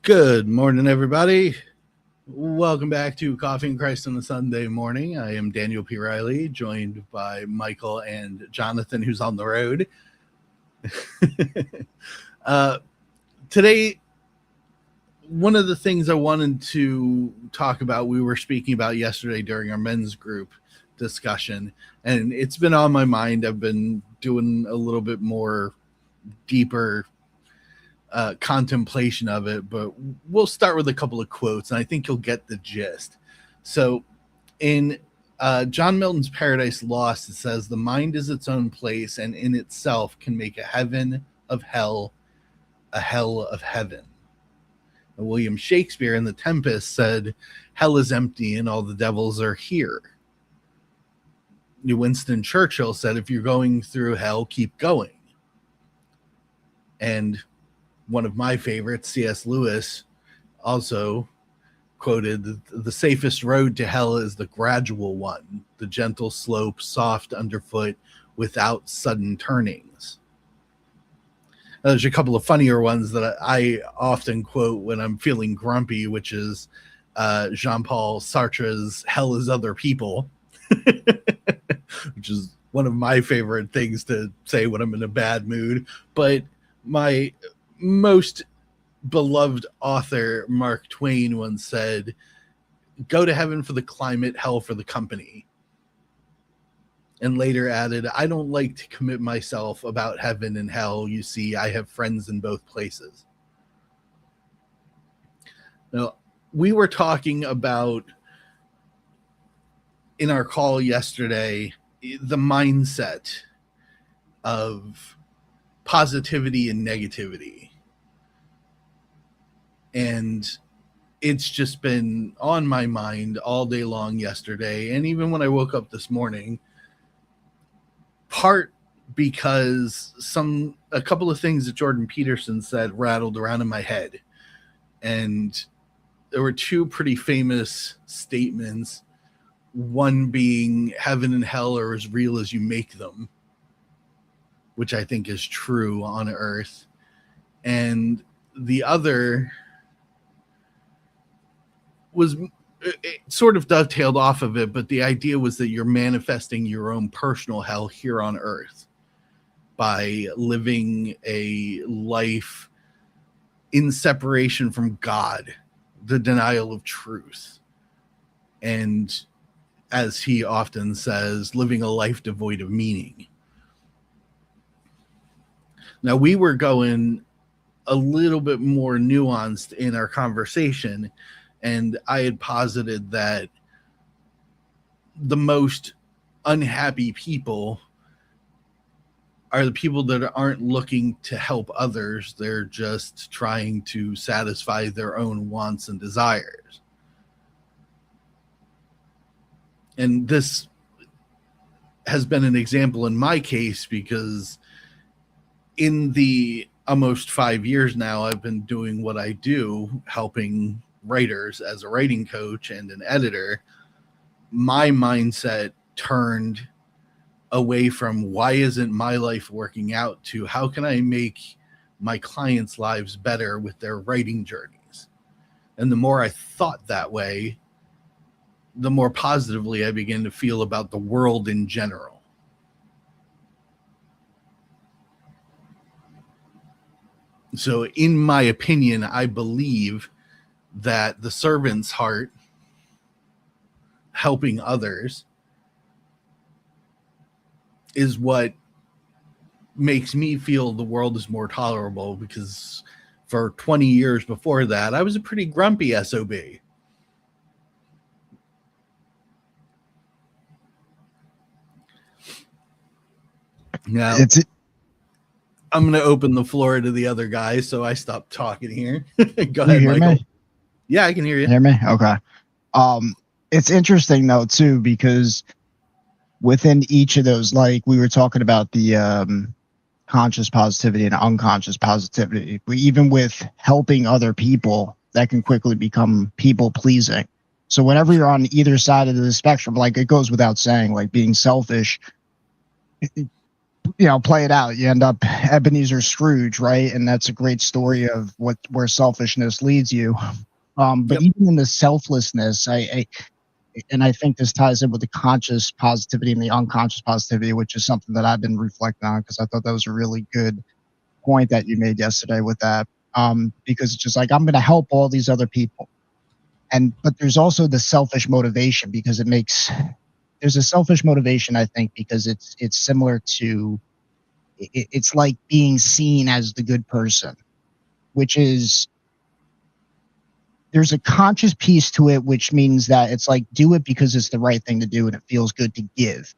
Good morning, everybody. Welcome back to Coffee and Christ on a Sunday morning. I am Daniel P. Riley, joined by Michael and Jonathan, who's on the road. Today, one of the things I wanted to talk about, we were speaking about yesterday during our men's group discussion, and it's been on my mind. I've been doing a little bit more deeper contemplation of it, but we'll start with a couple of quotes, and I think you'll get the gist. So in John Milton's Paradise Lost, it says, "The mind is its own place, and in itself can make a heaven of hell, a hell of heaven." And William Shakespeare in The Tempest said, "Hell is empty and all the devils are here." Winston Churchill said, "If you're going through hell, keep going." And one of my favorites, C.S. Lewis, also quoted, "The safest road to hell is the gradual one, the gentle slope, soft underfoot, without sudden turnings." There's a couple of funnier ones that I often quote when I'm feeling grumpy, which is Jean-Paul Sartre's "Hell is Other People," which is one of my favorite things to say when I'm in a bad mood. But my most beloved author, Mark Twain, once said, "Go to heaven for the climate, hell for the company." And later added, "I don't like to commit myself about heaven and hell. You see, I have friends in both places." Now, we were talking about, in our call yesterday, the mindset of positivity and negativity. And it's just been on my mind all day long yesterday. And even when I woke up this morning, part because a couple of things that Jordan Peterson said rattled around in my head. And there were two pretty famous statements. One being, heaven and hell are as real as you make them, which I think is true on earth. And the other was, it sort of dovetailed off of it, but the idea was that you're manifesting your own personal hell here on earth by living a life in separation from God, the denial of truth. And as he often says, living a life devoid of meaning. Now, we were going a little bit more nuanced in our conversation, and I had posited that the most unhappy people are the people that aren't looking to help others. They're just trying to satisfy their own wants and desires. And this has been an example in my case because in the almost 5 years now I've been doing what I do, helping writers as a writing coach and an editor. My mindset turned away from why isn't my life working out to how can I make my clients' lives better with their writing journeys. And the more I thought that way, the more positively I began to feel about the world in general. So in my opinion, I believe that the servant's heart, helping others, is what makes me feel the world is more tolerable, because for 20 years before that, I was a pretty grumpy SOB. Now, I'm going to open the floor to the other guys, so I stopped talking here. Go ahead, Michael. Me? Yeah, I can hear you. Hear me? Okay. It's interesting, though, too, because within each of those, like we were talking about the conscious positivity and unconscious positivity, even with helping other people, that can quickly become people-pleasing. So whenever you're on either side of the spectrum, like it goes without saying, like being selfish, play it out. You end up Ebenezer Scrooge, right? And that's a great story of where selfishness leads you. But even in the selflessness, I think this ties in with the conscious positivity and the unconscious positivity, which is something that I've been reflecting on because I thought that was a really good point that you made yesterday with that. Because it's just like I'm going to help all these other people, but there's also the selfish motivation because there's a selfish motivation, I think, because it's similar to it's like being seen as the good person, which is there's a conscious piece to it, which means that it's like do it because it's the right thing to do and it feels good to give.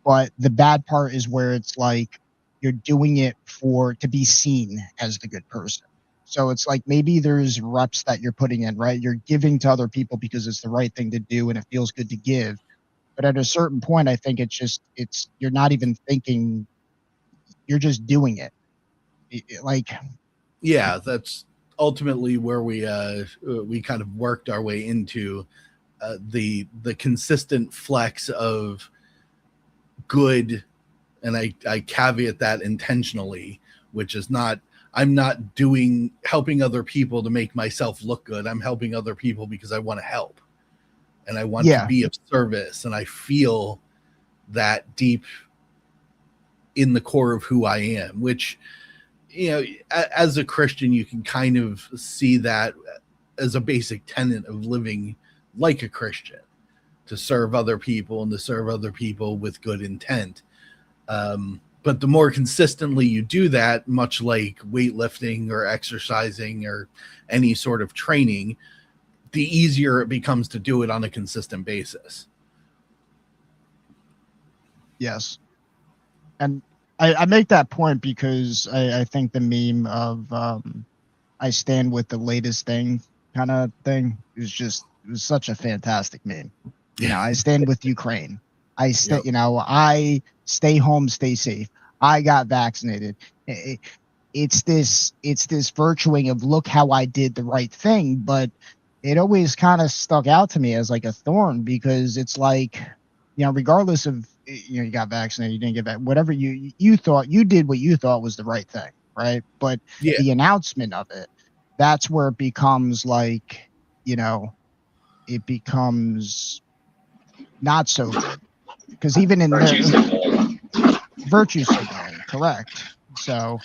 But the bad part is where it's like you're doing it to be seen as the good person. So it's like maybe there's reps that you're putting in, right? You're giving to other people because it's the right thing to do and it feels good to give. But at a certain point, I think you're not even thinking, you're just doing it. Yeah, that's ultimately where we kind of worked our way into the consistent flex of good, and I caveat that intentionally, which is not I'm not helping other people to make myself look good. I'm helping other people because I want to help and I want to be of service, and I feel that deep in the core of who I am, which, as a Christian, you can kind of see that as a basic tenet of living like a Christian, to serve other people and to serve other people with good intent. But the more consistently you do that, much like weightlifting or exercising or any sort of training, the easier it becomes to do it on a consistent basis. Yes. And I make that point because I think the meme of I stand with the latest thing kind of thing it was such a fantastic meme. I stand with Ukraine. I stay home, stay safe. I got vaccinated. It's this virtuing of look how I did the right thing, but it always kind of stuck out to me as like a thorn because it's like, regardless of, you got vaccinated, you didn't get that, whatever you thought, you did what you thought was the right thing, right? But the announcement of it, that's where it becomes like, it becomes not so good because even in virtue signaling, correct. So,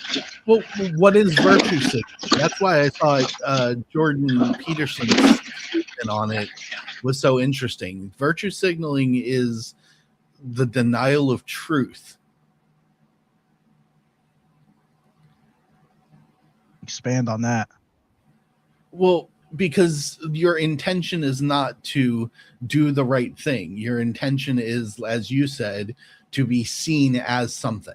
well, what is virtue signaling? That's why I thought Jordan Peterson's statement on it was so interesting. Virtue signaling is the denial of truth. Expand on that. Well, because your intention is not to do the right thing. Your intention is, as you said, to be seen as something.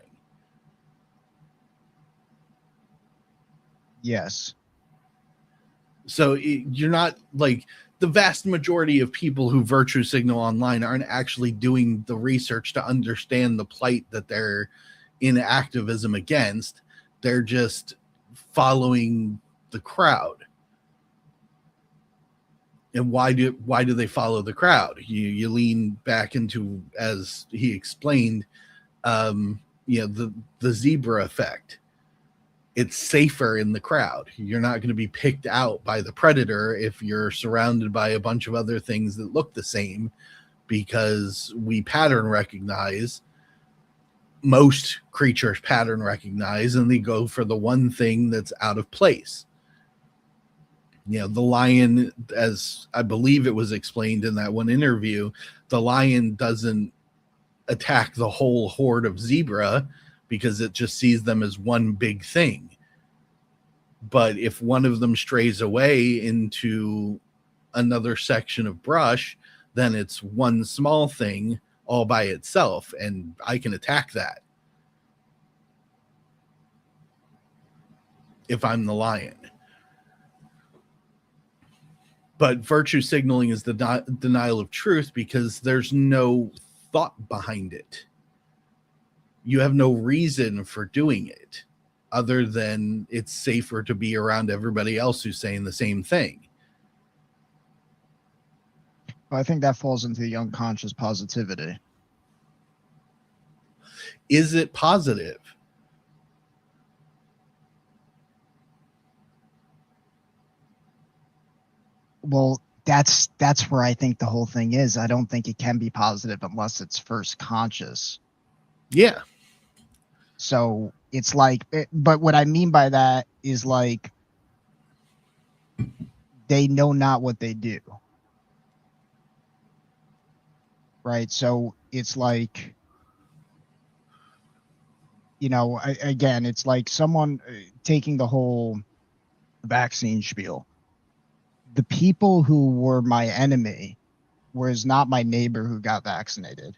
Yes. So you're not like the vast majority of people who virtue signal online aren't actually doing the research to understand the plight that they're in activism against. They're just following the crowd. And why do they follow the crowd? You lean back into, as he explained, the zebra effect. It's safer in the crowd. You're not going to be picked out by the predator if you're surrounded by a bunch of other things that look the same, because we pattern recognize. Most creatures pattern recognize, and they go for the one thing that's out of place. The lion, as I believe it was explained in that one interview, the lion doesn't attack the whole horde of zebra because it just sees them as one big thing. But if one of them strays away into another section of brush, then it's one small thing all by itself, and I can attack that if I'm the lion. But virtue signaling is the denial of truth because there's no thought behind it. You have no reason for doing it other than it's safer to be around everybody else who's saying the same thing. Well, I think that falls into the unconscious positivity. Is it positive? Well, that's where I think the whole thing is. I don't think it can be positive unless it's first conscious. Yeah. So it's like, but what I mean by that is like they know not what they do. Right. So it's like, you know, again, it's like someone taking the whole vaccine spiel. The people who were my enemy was not my neighbor who got vaccinated.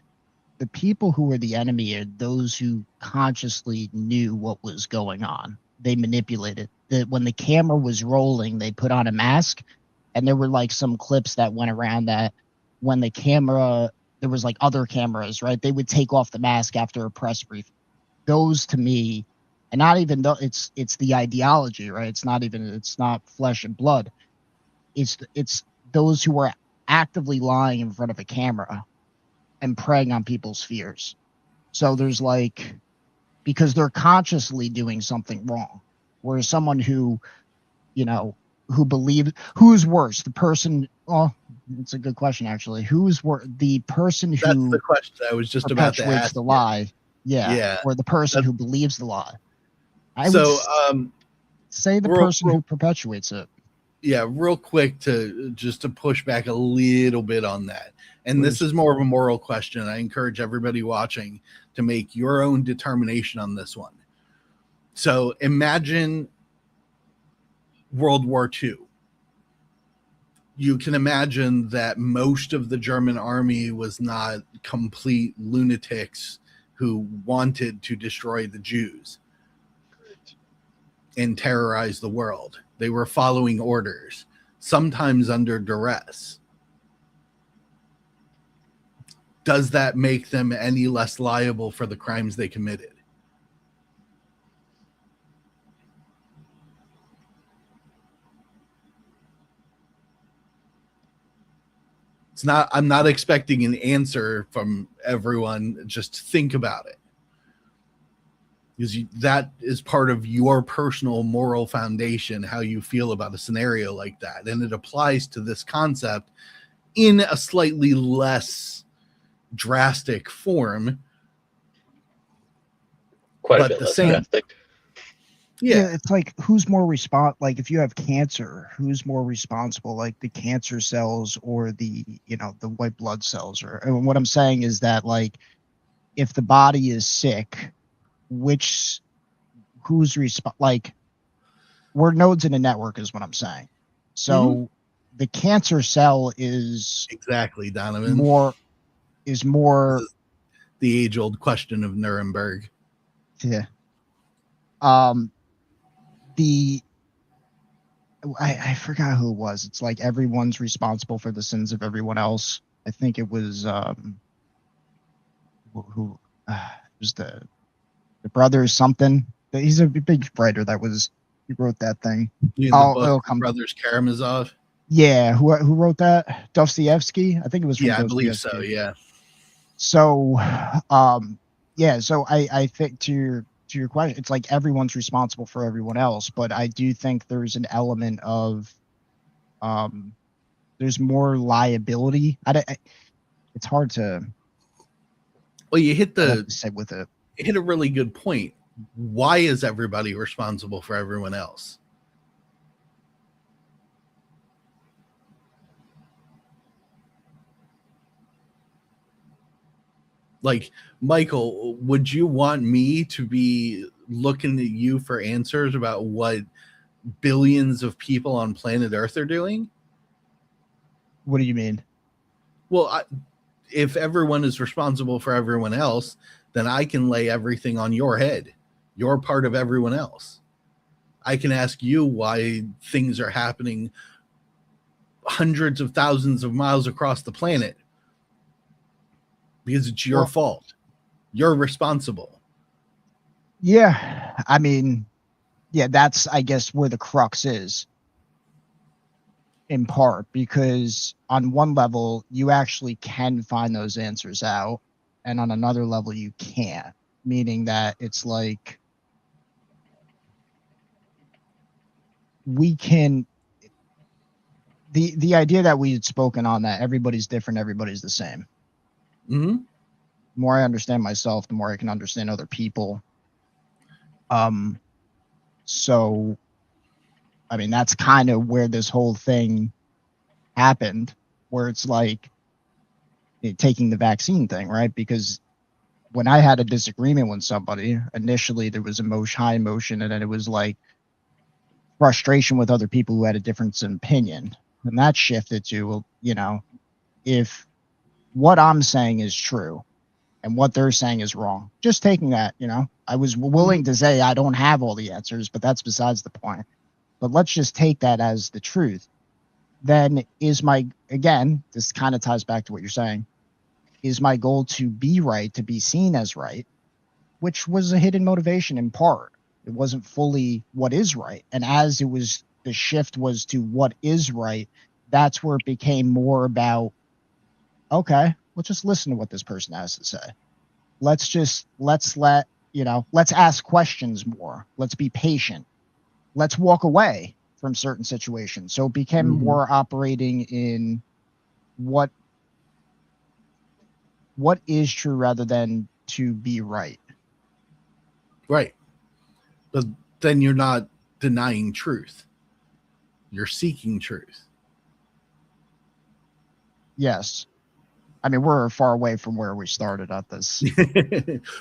The people who were the enemy are those who consciously knew what was going on. They manipulated that. When the camera was rolling, they put on a mask, and there were like some clips that went around that when the camera, there was like other cameras, right? They would take off the mask after a press briefing. Those to me, and not even though it's the ideology, right? It's not flesh and blood. It's those who are actively lying in front of a camera and preying on people's fears. So there's like, because they're consciously doing something wrong. Whereas someone who, you know, who's worse? The person, well, it's a good question actually. Who's worse? The person That's who the question I was just about to perpetuates ask. the lie. Yeah. Yeah. Or the person who believes the lie. I So, would say the real- person who perpetuates it. yeah, real quick to push back a little bit on that. And this Please. is more of a moral question. I encourage everybody watching to make your own determination on this one. So imagine World War II. You can imagine that most of the German army was not complete lunatics who wanted to destroy the Jews and terrorize the world. They were following orders, sometimes under duress. Does that make them any less liable for the crimes they committed? It's not, I'm not expecting an answer from everyone. Just think about it. Because that is part of your personal moral foundation, how you feel about a scenario like that. And it applies to this concept in a slightly less drastic form. Quite But a bit the less same- drastic. Yeah. It's like who's more like if you have cancer, who's more responsible, like the cancer cells or the, you know, the white blood cells? Or, and what I'm saying is that like if the body is sick, who's like we're nodes in a network is what I'm saying. So the cancer cell is Exactly, Donovan. more The age-old question of Nuremberg. yeah. I forgot who it was. It's like everyone's responsible for the sins of everyone else. I think it was who was the brothers something. He's a big writer he wrote that thing. The It'll book come. Brothers Karamazov. Yeah, who wrote that? Dostoevsky. I think it was from Yeah, I Dostoevsky. believe so. Yeah. So, yeah. So I think to your question, it's like everyone's responsible for everyone else, but I do think there's an element of, there's more liability. It's hard to. Well, you hit say with it. You hit a really good point. Why is everybody responsible for everyone else? Like, Michael, would you want me to be looking at you for answers about what billions of people on planet Earth are doing? What do you mean? Well, if everyone is responsible for everyone else, then I can lay everything on your head. You're part of everyone else. I can ask you why things are happening hundreds of thousands of miles across the planet. Because it's your fault. You're responsible. Yeah. I mean, yeah, that's, I guess, where the crux is. In part, because on one level, you actually can find those answers out. And on another level, you can't. meaning that it's like we can the idea that we had spoken on, that everybody's different, everybody's the same. Mm-hmm. The more I understand myself, the more I can understand other people. So I mean, that's kind of where this whole thing happened, where it's like taking the vaccine thing, right? Because when I had a disagreement with somebody, initially there was high emotion, and then it was like frustration with other people who had a difference in opinion. And that shifted to, well, you know, if what I'm saying is true and what they're saying is wrong, just taking that, you know, I was willing to say I don't have all the answers, but that's besides the point. But let's just take that as the truth. Then again, this kind of ties back to what you're saying, is my goal to be right, to be seen as right, which was a hidden motivation in part. It wasn't fully what is right. And as the shift was to what is right, that's where it became more about, okay, let's just listen to what this person has to say. Let's ask questions more. Let's be patient. Let's walk away from certain situations. So it became more operating in what is true rather than to be right. Right. But then you're not denying truth. You're seeking truth. Yes. I mean, we're far away from where we started at this.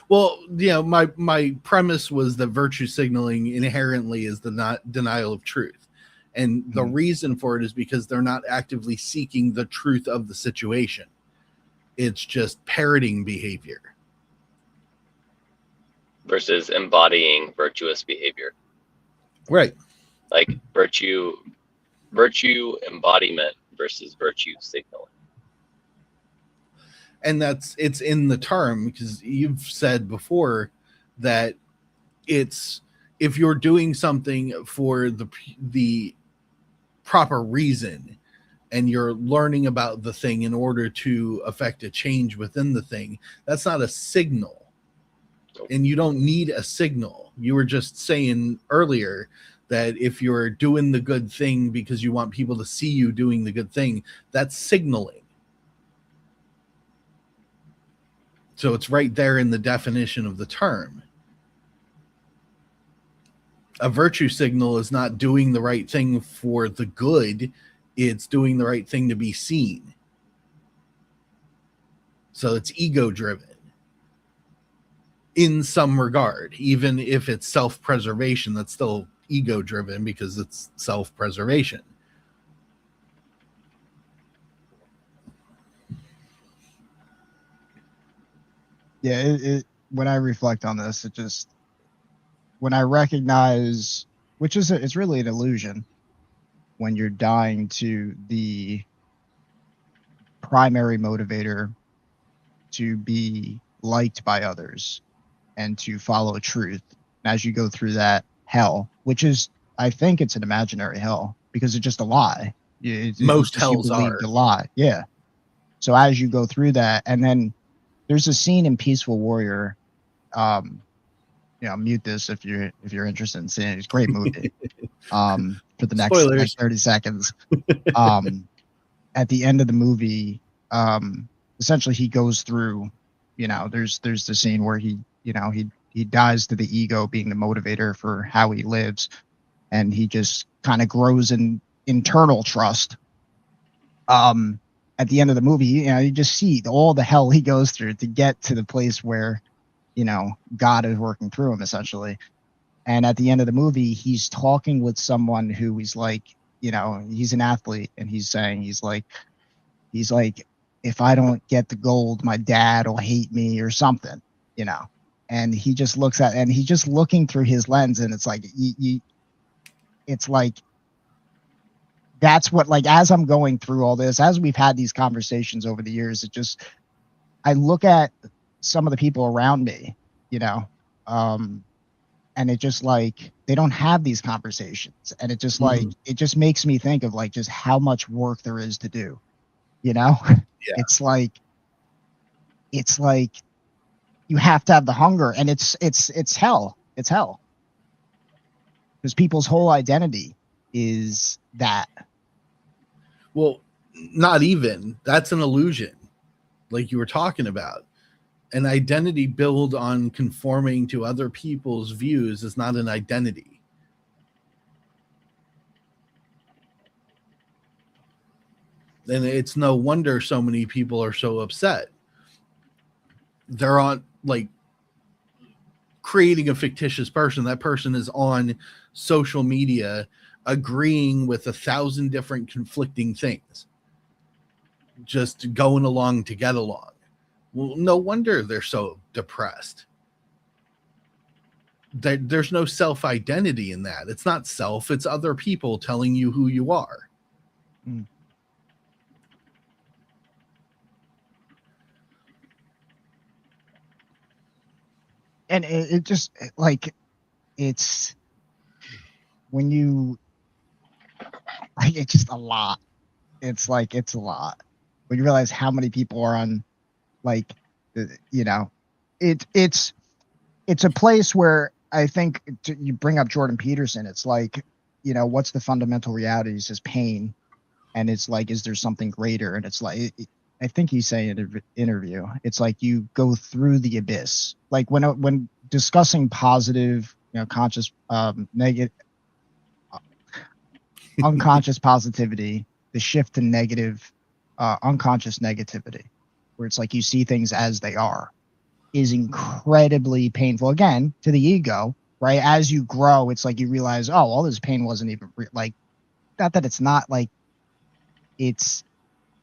Well, you know, my premise was that virtue signaling inherently is the denial of truth. And the reason for it is because they're not actively seeking the truth of the situation. It's just parroting behavior. Versus embodying virtuous behavior. Right. Like virtue embodiment versus virtue signaling. And it's in the term, because you've said before that it's, if you're doing something for the proper reason and you're learning about the thing in order to affect a change within the thing, that's not a signal. And you don't need a signal. You were just saying earlier that if you're doing the good thing because you want people to see you doing the good thing, that's signaling. So it's right there in the definition of the term. A virtue signal is not doing the right thing for the good. It's doing the right thing to be seen. So it's ego driven in some regard. Even if it's self-preservation, that's still ego driven because it's self-preservation. Yeah, when I reflect on this, when I recognize, it's really an illusion when you're dying to the primary motivator to be liked by others and to follow truth. And as you go through that hell, which is, I think it's an imaginary hell because it's just a lie. Most hells are a lie. Yeah. So as you go through that, and then there's a scene in Peaceful Warrior. Mute this if you're interested in seeing it. It's a great movie. For the next 30 seconds. At the end of the movie, essentially he goes through, there's the scene where he dies to the ego being the motivator for how he lives, and he just kind of grows in internal trust. At the end of the movie, you just see all the hell he goes through to get to the place where, God is working through him essentially. And at the end of the movie, he's talking with someone who he's like, he's an athlete, and he's saying, he's like, if I don't get the gold, my dad will hate me or something, and he just looks at, and he's just looking through his lens, and it's like, it's like, that's what, like, as I'm going through all this, as we've had these conversations over the years, I look at some of the people around me, and it just like, they don't have these conversations. And it just like, it just makes me think of like, just how much work there is to do, Yeah. It's like you have to have the hunger, and it's hell. It's hell. Because people's whole identity is that. Well, not even. That's an illusion, like you were talking about. An identity built on conforming to other people's views is not an identity. And it's no wonder so many people are so upset. They're on, like, creating a fictitious person. That person is on social media agreeing with 1,000 different conflicting things, just going along to get along. Well, no wonder they're so depressed. There's no self-identity in that. It's not self, it's other people telling you who you are. Mm. And it just, like, it's when you, like, it's just a lot. It's like, it's a lot when you realize how many people are on, like, you know, it's a place where I think you bring up Jordan Peterson. It's like, you know, what's the fundamental reality? It's just pain. And it's like, is there something greater? And it's like, I think he's saying in an interview, it's like you go through the abyss. Like when discussing positive, you know, conscious, negative, unconscious positivity, the shift to negative, unconscious negativity, where it's like you see things as they are, is incredibly painful. Again, to the ego, right? As you grow, it's like you realize, oh, all this pain wasn't even like, not that it's not like, it's,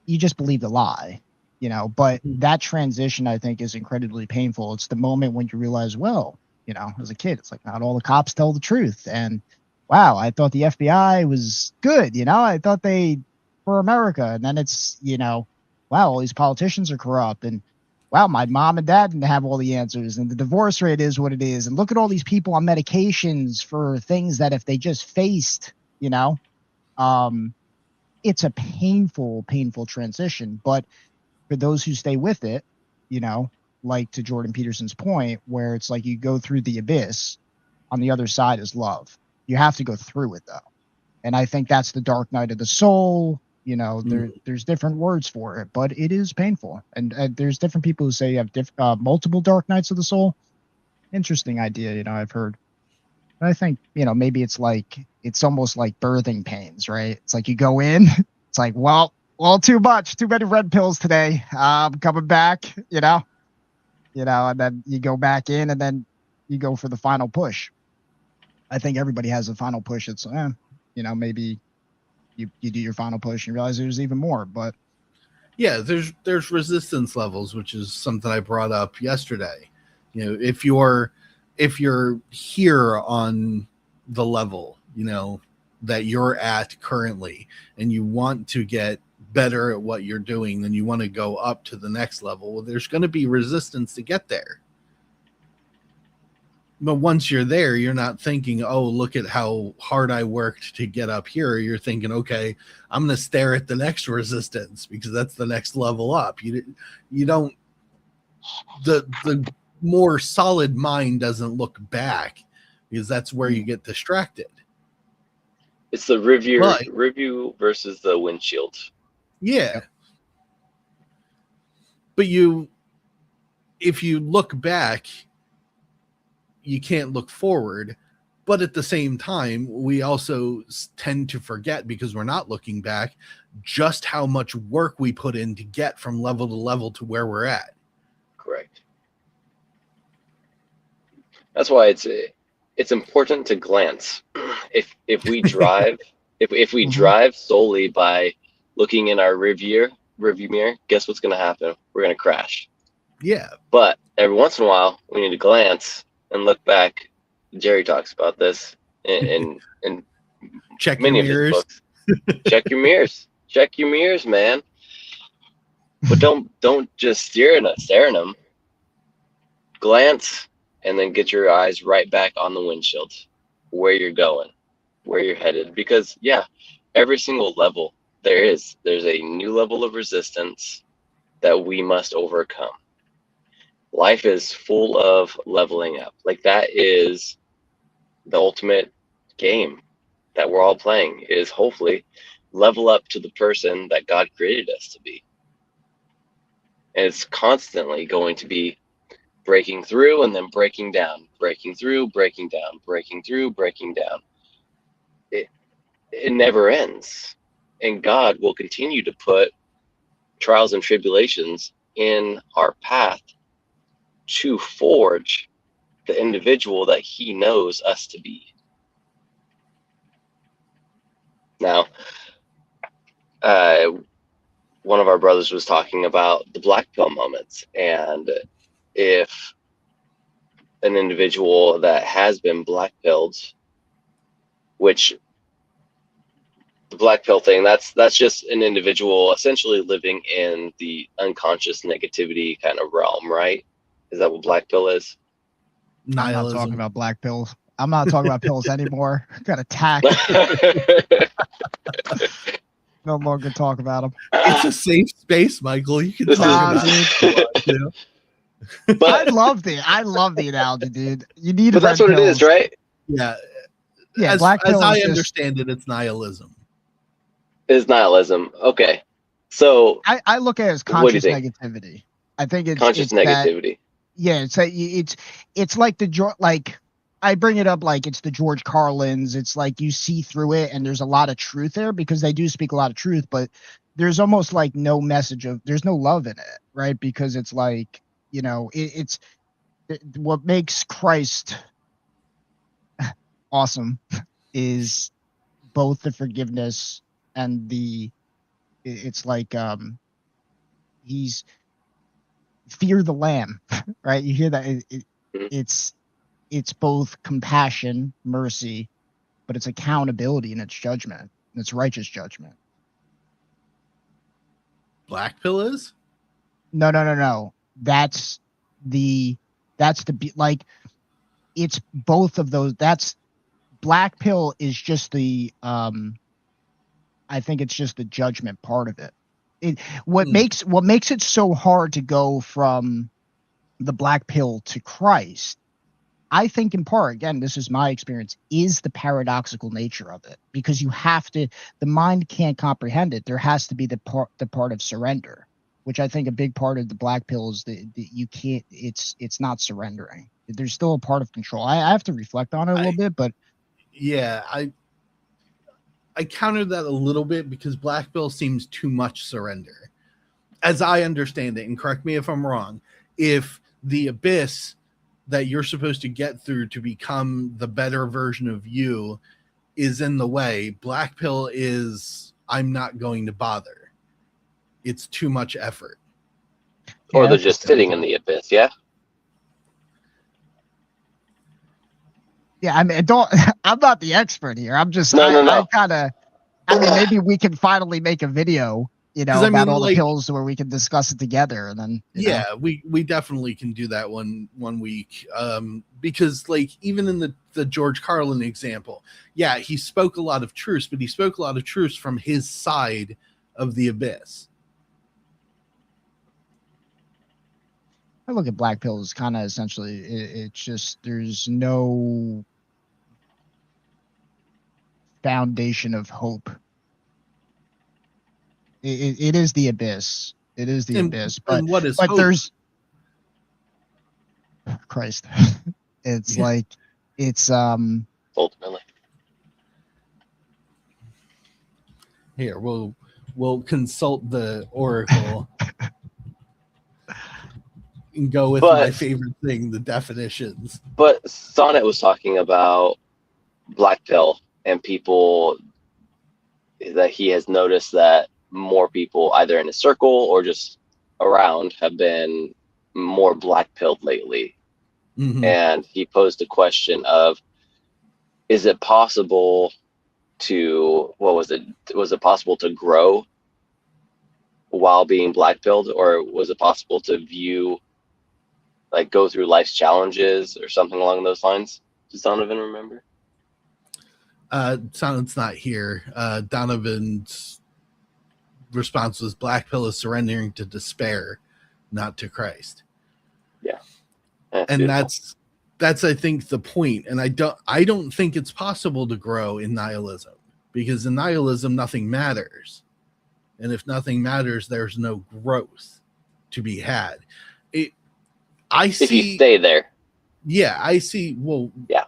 you just believed a lie, you know, but that transition, I think, is incredibly painful. It's the moment when you realize, well, you know, as a kid, it's like not all the cops tell the truth. And wow, I thought the FBI was good, you know, I thought they were America. And then it's, you know, wow, all these politicians are corrupt. And wow, my mom and dad didn't have all the answers. And the divorce rate is what it is. And look at all these people on medications for things that if they just faced, you know, it's a painful, painful transition. But for those who stay with it, you know, like to Jordan Peterson's point, where it's like you go through the abyss, on the other side is love. You have to go through it, though. And I think that's the dark night of the soul. You know, there's different words for it, but it is painful. And there's different people who say you have multiple dark nights of the soul. Interesting idea, you know, I've heard. I think, you know, maybe it's like, it's almost like birthing pains, right? It's like you go in, it's like, well, too much, too many red pills today. I'm coming back, you know, and then you go back in and then you go for the final push. I think everybody has a final push. It's, you know, maybe you do your final push and you realize there's even more, but. Yeah, there's resistance levels, which is something I brought up yesterday. You know, if you're here on the level, you know, that you're at currently, and you want to get better at what you're doing, then you want to go up to the next level. Well, there's going to be resistance to get there. But once you're there, you're not thinking, oh, look at how hard I worked to get up here. You're thinking, okay, I'm going to stare at the next resistance because that's the next level up. You don't, the more solid mind doesn't look back, because that's where you get distracted. It's the review versus the windshield. Yeah. But if you look back, you can't look forward. But at the same time, we also tend to forget, because we're not looking back, just how much work we put in to get from level to level to where we're at. Correct. That's why it's important to glance. If we drive if we drive solely by looking in our rearview mirror, guess what's going to happen? We're going to crash. Yeah. But every once in a while, we need to glance and look back. Jerry talks about this in Check many your mirrors. of his books. Check your mirrors. Check your mirrors, man. But don't just stare in them. Glance and then get your eyes right back on the windshield, where you're going, where you're headed. Because yeah, every single level there's a new level of resistance that we must overcome. life is full of leveling up. Like that is the ultimate game that we're all playing, is hopefully level up to the person that God created us to be. And it's constantly going to be breaking through and then breaking down, breaking through, breaking down, breaking through, breaking down. It never ends. And God will continue to put trials and tribulations in our path to forge the individual that he knows us to be. Now, one of our brothers was talking about the black pill moments, and if an individual that has been black pilled, which the black pill thing, that's just an individual essentially living in the unconscious negativity kind of realm, right? Is that what black pill is? I'm not talking Nihilism. about black pills. I'm not talking about pills anymore. Got attacked. No longer talk about them. It's a safe space, Michael. You can talk Nah, about it. You know? But I love the analogy, dude. You need but that's red what it is, pills. right? Yeah. Yeah, as black pill I is just- understand it, it's nihilism. Is nihilism. Okay. So I look at it as What do you conscious think? negativity. I think it's conscious it's that- negativity. yeah, it's like like I bring it up like it's the George Carlins. It's like you see through it, and there's a lot of truth there because they do speak a lot of truth, but there's almost like no message of there's no love in it, right? Because it's like, you know, it's what makes Christ awesome is both the forgiveness and it's like he's fear the lamb, right? You hear that it's both compassion, mercy, but it's accountability and it's judgment, and it's righteous judgment. Black pill is? No. That's like it's both of those. That's black pill is just the I think it's just the judgment part of it. What makes it so hard to go from the black pill to Christ, I think in part, again, this is my experience, is the paradoxical nature of it, because you have to, the mind can't comprehend it. There has to be the part of surrender, which I think a big part of the black pill is that you can't, it's not surrendering. There's still a part of control. I have to reflect on it a little bit, but yeah, I countered that a little bit because black pill seems too much surrender. As I understand it, and correct me if I'm wrong, if the abyss that you're supposed to get through to become the better version of you is in the way, black pill is I'm not going to bother. It's too much effort. Or they're just sitting in the abyss, yeah? yeah, I mean, I'm not the expert here. I'm just, No. I mean, maybe we can finally make a video, you know, about all the pills where we can discuss it together, and then yeah, we definitely can do that one week, because like even in the George Carlin example, yeah, he spoke a lot of truths, but he spoke a lot of truths from his side of the abyss. I look at black pill as kind of essentially it's just there's no foundation of hope. It is the abyss. It is the abyss. But what is but hope? There's Christ. It's like it's Ultimately. Here, we'll consult the oracle and go with my favorite thing, the definitions. But Sonnet was talking about black pill and people that he has noticed that more people either in his circle or just around have been more black pilled lately. Mm-hmm. And he posed a question of, is it possible to, was it possible to grow while being black pilled, or was it possible to view, like, go through life's challenges or something along those lines? Does Donovan remember? Sonet's not here. Donovan's response was black pill is surrendering to despair, not to Christ. That's And beautiful. that's I think the point. And I don't think it's possible to grow in nihilism, because in nihilism nothing matters. And if nothing matters, there's no growth to be had. I If you see. stay there. Yeah, I see. Well, Yeah.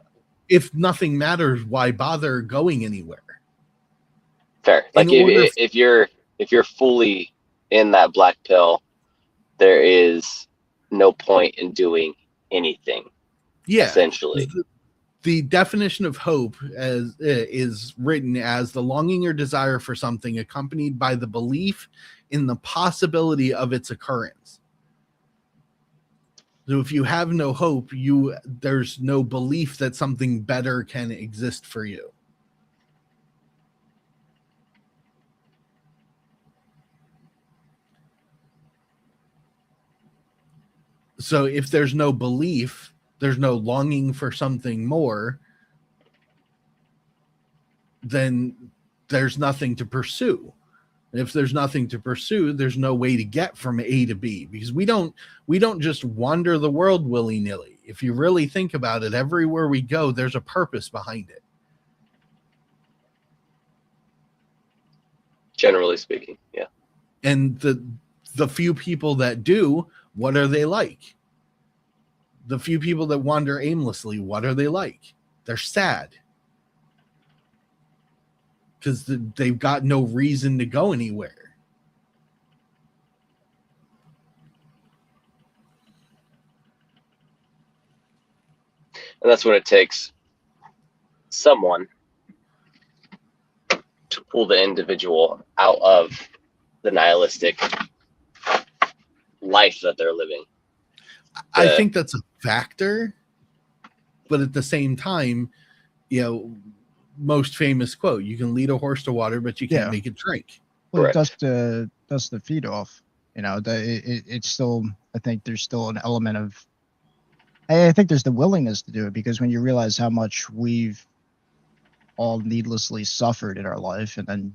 If nothing matters, why bother going anywhere? Fair. Like In order, if you're fully in that black pill, there is no point in doing anything. yeah, Essentially. the definition of hope as is written as the longing or desire for something accompanied by the belief in the possibility of its occurrence. So if you have no hope, there's no belief that something better can exist for you. So if there's no belief, there's no longing for something more, then there's nothing to pursue. And if there's nothing to pursue, there's no way to get from A to B, because we don't just wander the world willy-nilly. If you really think about it, everywhere we go, there's a purpose behind it. Generally speaking, yeah. And the few people that do, what are they like? The few people that wander aimlessly, what are they like? They're sad. Because they've got no reason to go anywhere. And that's when it takes someone to pull the individual out of the nihilistic life that they're living. I think that's a factor, but at the same time, most famous quote, you can lead a horse to water, but you can't make it drink. Well, Correct. dust the feet off. It's still, I think there's still an element of, I think there's the willingness to do it, because when you realize how much we've all needlessly suffered in our life, and then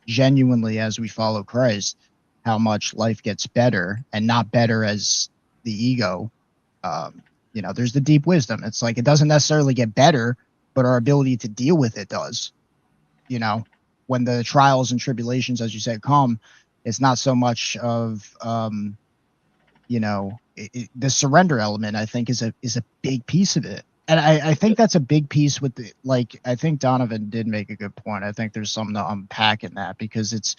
genuinely, as we follow Christ, how much life gets better, and not better as the ego. There's the deep wisdom. It's like, it doesn't necessarily get better, but our ability to deal with it does. When the trials and tribulations, as you said, come, it's not so much of, the surrender element, I think, is a big piece of it. And I think that's a big piece with I think Donovan did make a good point. I think there's something to unpack in that, because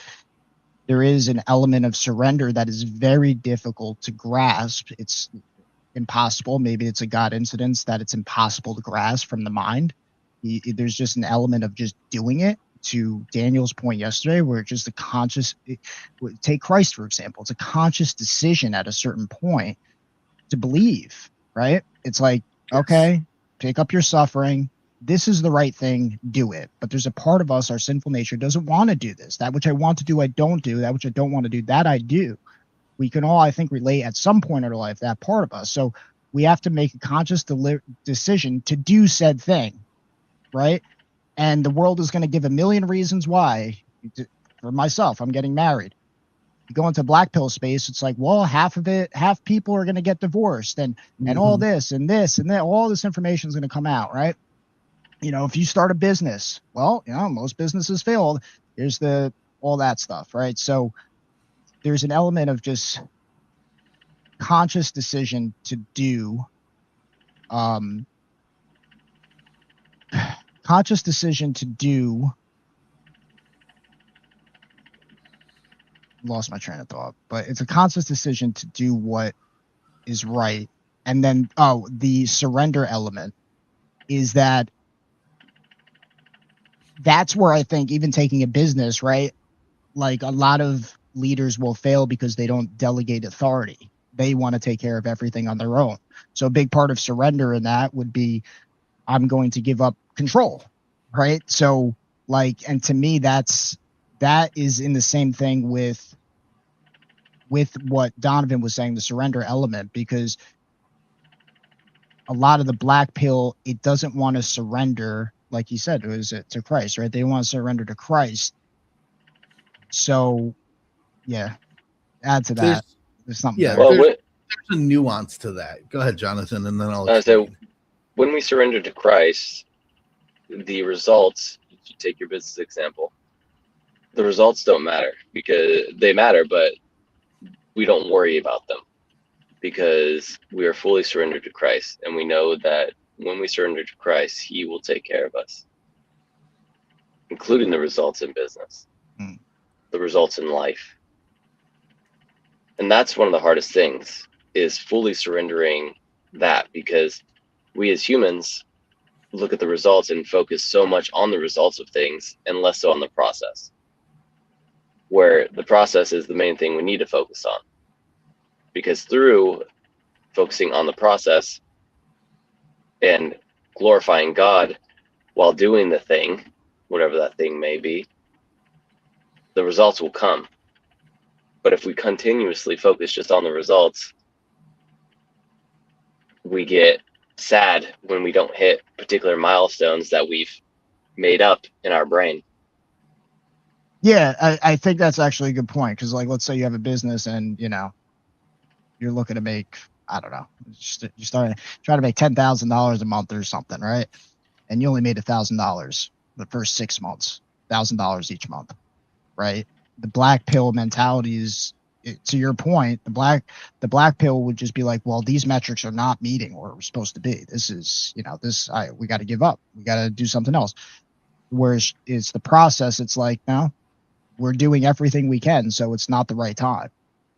there is an element of surrender that is very difficult to grasp. It's impossible. Maybe it's a God incidence that it's impossible to grasp from the mind. There's just an element of just doing it, to Daniel's point yesterday, where it's just take Christ, for example. It's a conscious decision at a certain point to believe, right? It's like, okay, pick up your suffering. This is the right thing, do it. But there's a part of us, our sinful nature, doesn't want to do this. That which I want to do, I don't do. That which I don't want to do, that I do. We can all, I think, relate at some point in our life, that part of us. So we have to make a conscious decision to do said thing, right? And the world is going to give a million reasons why. For myself, I'm getting married. You go into black pill space, it's like, well, half people are going to get divorced, and all this and this and that, all this information is going to come out, right? If you start a business, well, most businesses fail. There's all that stuff, right? So there's an element of just conscious decision to do, lost my train of thought, but it's a conscious decision to do what is right. And then, the surrender element is that's where I think even taking a business, right? Like, a lot of leaders will fail because they don't delegate authority. They want to take care of everything on their own. So a big part of surrender in that would be, I'm going to give up control, right? So and to me, that is in the same thing with what Donovan was saying, the surrender element, because a lot of the black pill, it doesn't want to surrender, like you said, to Christ, right? They want to surrender to Christ. So, yeah, add to that. There's something. Yeah, Well, there's a nuance to that. Go ahead, Jonathan, and then I'll So explain. when we surrender to Christ, the results, if you take your business example, the results don't matter, because they matter, but we don't worry about them because we are fully surrendered to Christ. And we know that when we surrender to Christ, he will take care of us, including the results in business, the results in life. And that's one of the hardest things, is fully surrendering that, because we as humans look at the results and focus so much on the results of things and less so on the process, where the process is the main thing we need to focus on. Because through focusing on the process and glorifying God while doing the thing, whatever that thing may be, the results will come. But if we continuously focus just on the results, we get sad when we don't hit particular milestones that we've made up in our brain. Yeah, I think that's actually a good point, because like, let's say you have a business and you're looking to make, I don't know, you're trying to make $10,000 a month or something, right? And you only made $1,000 the first 6 months, $1,000 each month, right? The black pill mentality is, to your point, the black pill would just be like, well, these metrics are not meeting where we're supposed to be. This is, we got to give up. We got to do something else. Whereas it's the process. It's like, no, we're doing everything we can, so it's not the right time.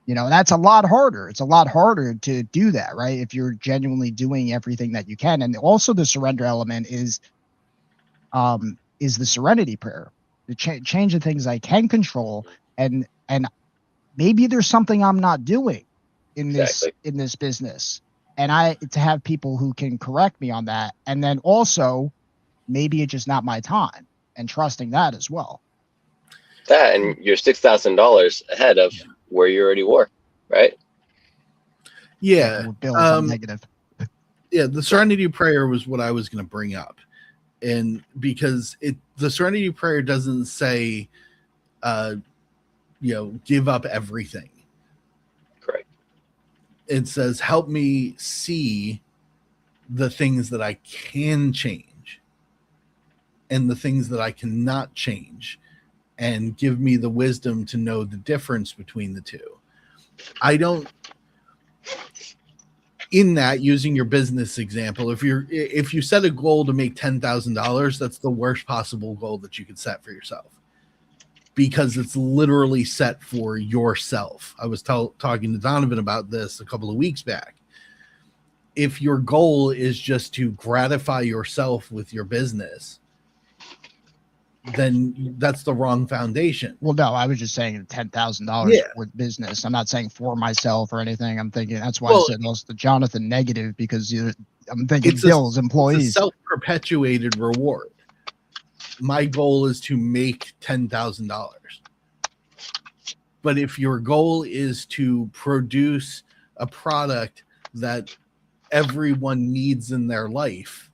That's a lot harder. It's a lot harder to do that, right? If you're genuinely doing everything that you can. And also the surrender element is the serenity prayer, the change the things I can control, and maybe there's something I'm not doing in this business, and to have people who can correct me on that. And then also maybe it's just not my time, and trusting that as well. That, and you're $6,000 ahead of where you already were, right? Yeah. Negative. Yeah, the serenity prayer was what I was going to bring up. And because the serenity prayer doesn't say, give up everything. Correct. It says, help me see the things that I can change and the things that I cannot change, and give me the wisdom to know the difference between the two. In that, using your business example, if you set a goal to make $10,000, that's the worst possible goal that you could set for yourself, because it's literally set for yourself. I was talking to Donovan about this a couple of weeks back. If your goal is just to gratify yourself with your business, then that's the wrong foundation. Well, no, I was just saying $10,000 with business. I'm not saying for myself or anything. I'm thinking that's why I said most the Jonathan negative, because I'm thinking bills, employees. It's a self-perpetuated reward. My goal is to make $10,000. But if your goal is to produce a product that everyone needs in their life,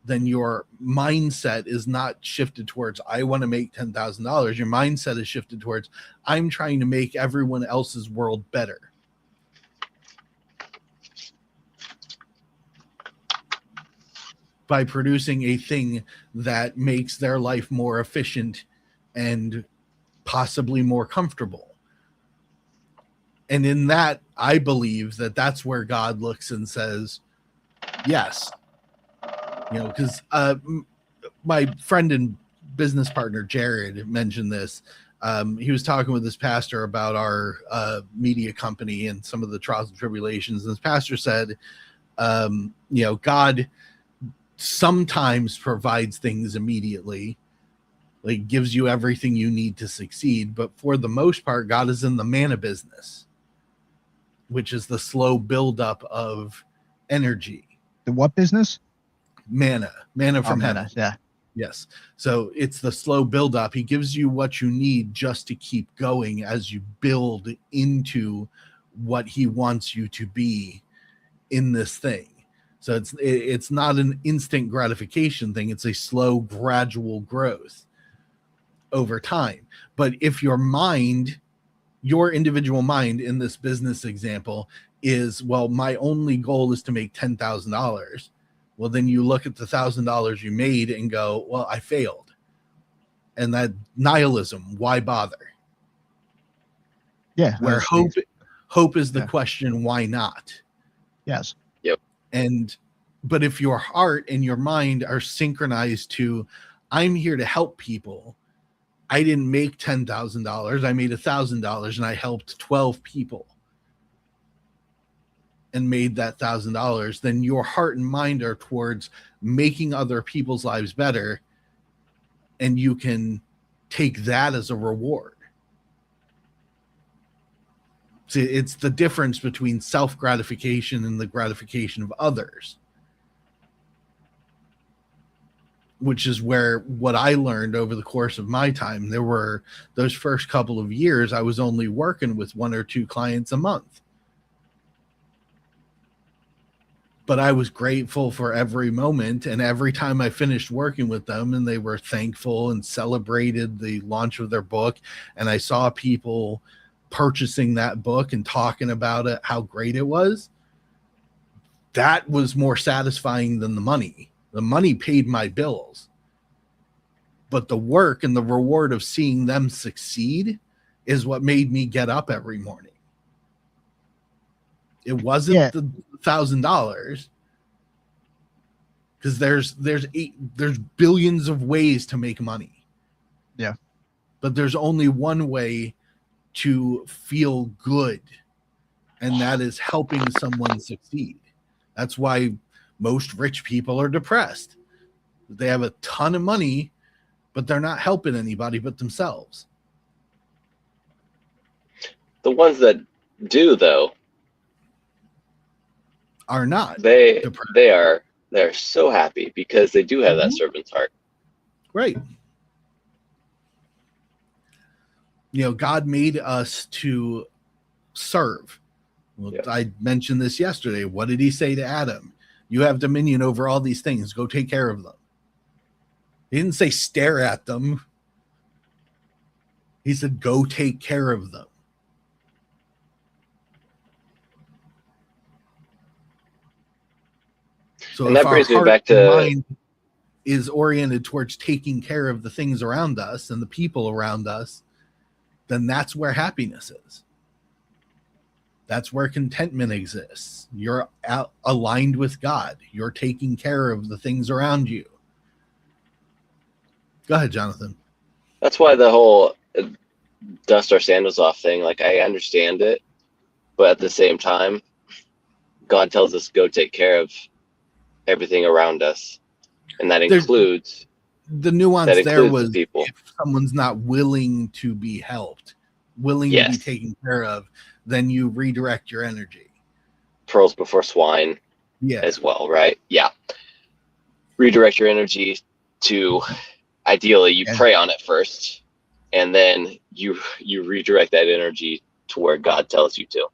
then your mindset is not shifted towards, I want to make $10,000. Your mindset is shifted towards, I'm trying to make everyone else's world better. By producing a thing that makes their life more efficient and possibly more comfortable. And in that, I believe that that's where God looks and says, yes. Because my friend and business partner, Jared, mentioned this. He was talking with his pastor about our media company and some of the trials and tribulations. And his pastor said, God sometimes provides things immediately, like gives you everything you need to succeed. But for the most part, God is in the manna business, which is the slow buildup of energy. The what business? Manna from heaven. Yeah. Yes. So it's the slow buildup. He gives you what you need just to keep going as you build into what he wants you to be in this thing. So it's not an instant gratification thing. It's a slow, gradual growth over time. But if your mind your individual mind in this business example is, well, my only goal is to make $10,000. Well, then you look at the $1,000 you made and go, well, I failed. And that nihilism, why bother? Yeah. Where hope is the question, why not? Yes. Yep. But if your heart and your mind are synchronized to, I'm here to help people. I didn't make $10,000. I made $1,000 and I helped 12 people and made that $1,000. Then your heart and mind are towards making other people's lives better. And you can take that as a reward. See, it's the difference between self-gratification and the gratification of others. Which is where what I learned over the course of my time, there were those first couple of years, I was only working with 1 or 2 clients a month. But I was grateful for every moment. And every time I finished working with them and they were thankful and celebrated the launch of their book, and I saw people purchasing that book and talking about it, how great it was, that was more satisfying than the money. The money paid my bills, but the work and the reward of seeing them succeed is what made me get up every morning. It wasn't the $1,000, because there's billions of ways to make money. Yeah, but there's only one way to feel good, and that is helping someone succeed. That's why most rich people are depressed. They have a ton of money, but they're not helping anybody but themselves. The ones that do, though, are not. They're so happy because they do have that servant's heart. Right. You know, God made us to serve. Well, yeah. I mentioned this yesterday. What did he say to Adam? You have dominion over all these things. Go take care of them. He didn't say stare at them. He said, go take care of them. So and that brings me back to mind is oriented towards taking care of the things around us and the people around us, then that's where happiness is. That's where contentment exists. You're aligned with God. You're taking care of the things around you. Go ahead, Jonathan. That's why the whole dust our sandals off thing, like, I understand it, but at the same time, God tells us to go take care of everything around us. And that includes the nuance there was people. If someone's not willing to be helped, willing to be taken care of, then you redirect your energy. Pearls before swine as well, right? Yeah. Redirect your energy to, ideally, you pray on it first, and then you redirect that energy to where God tells you to.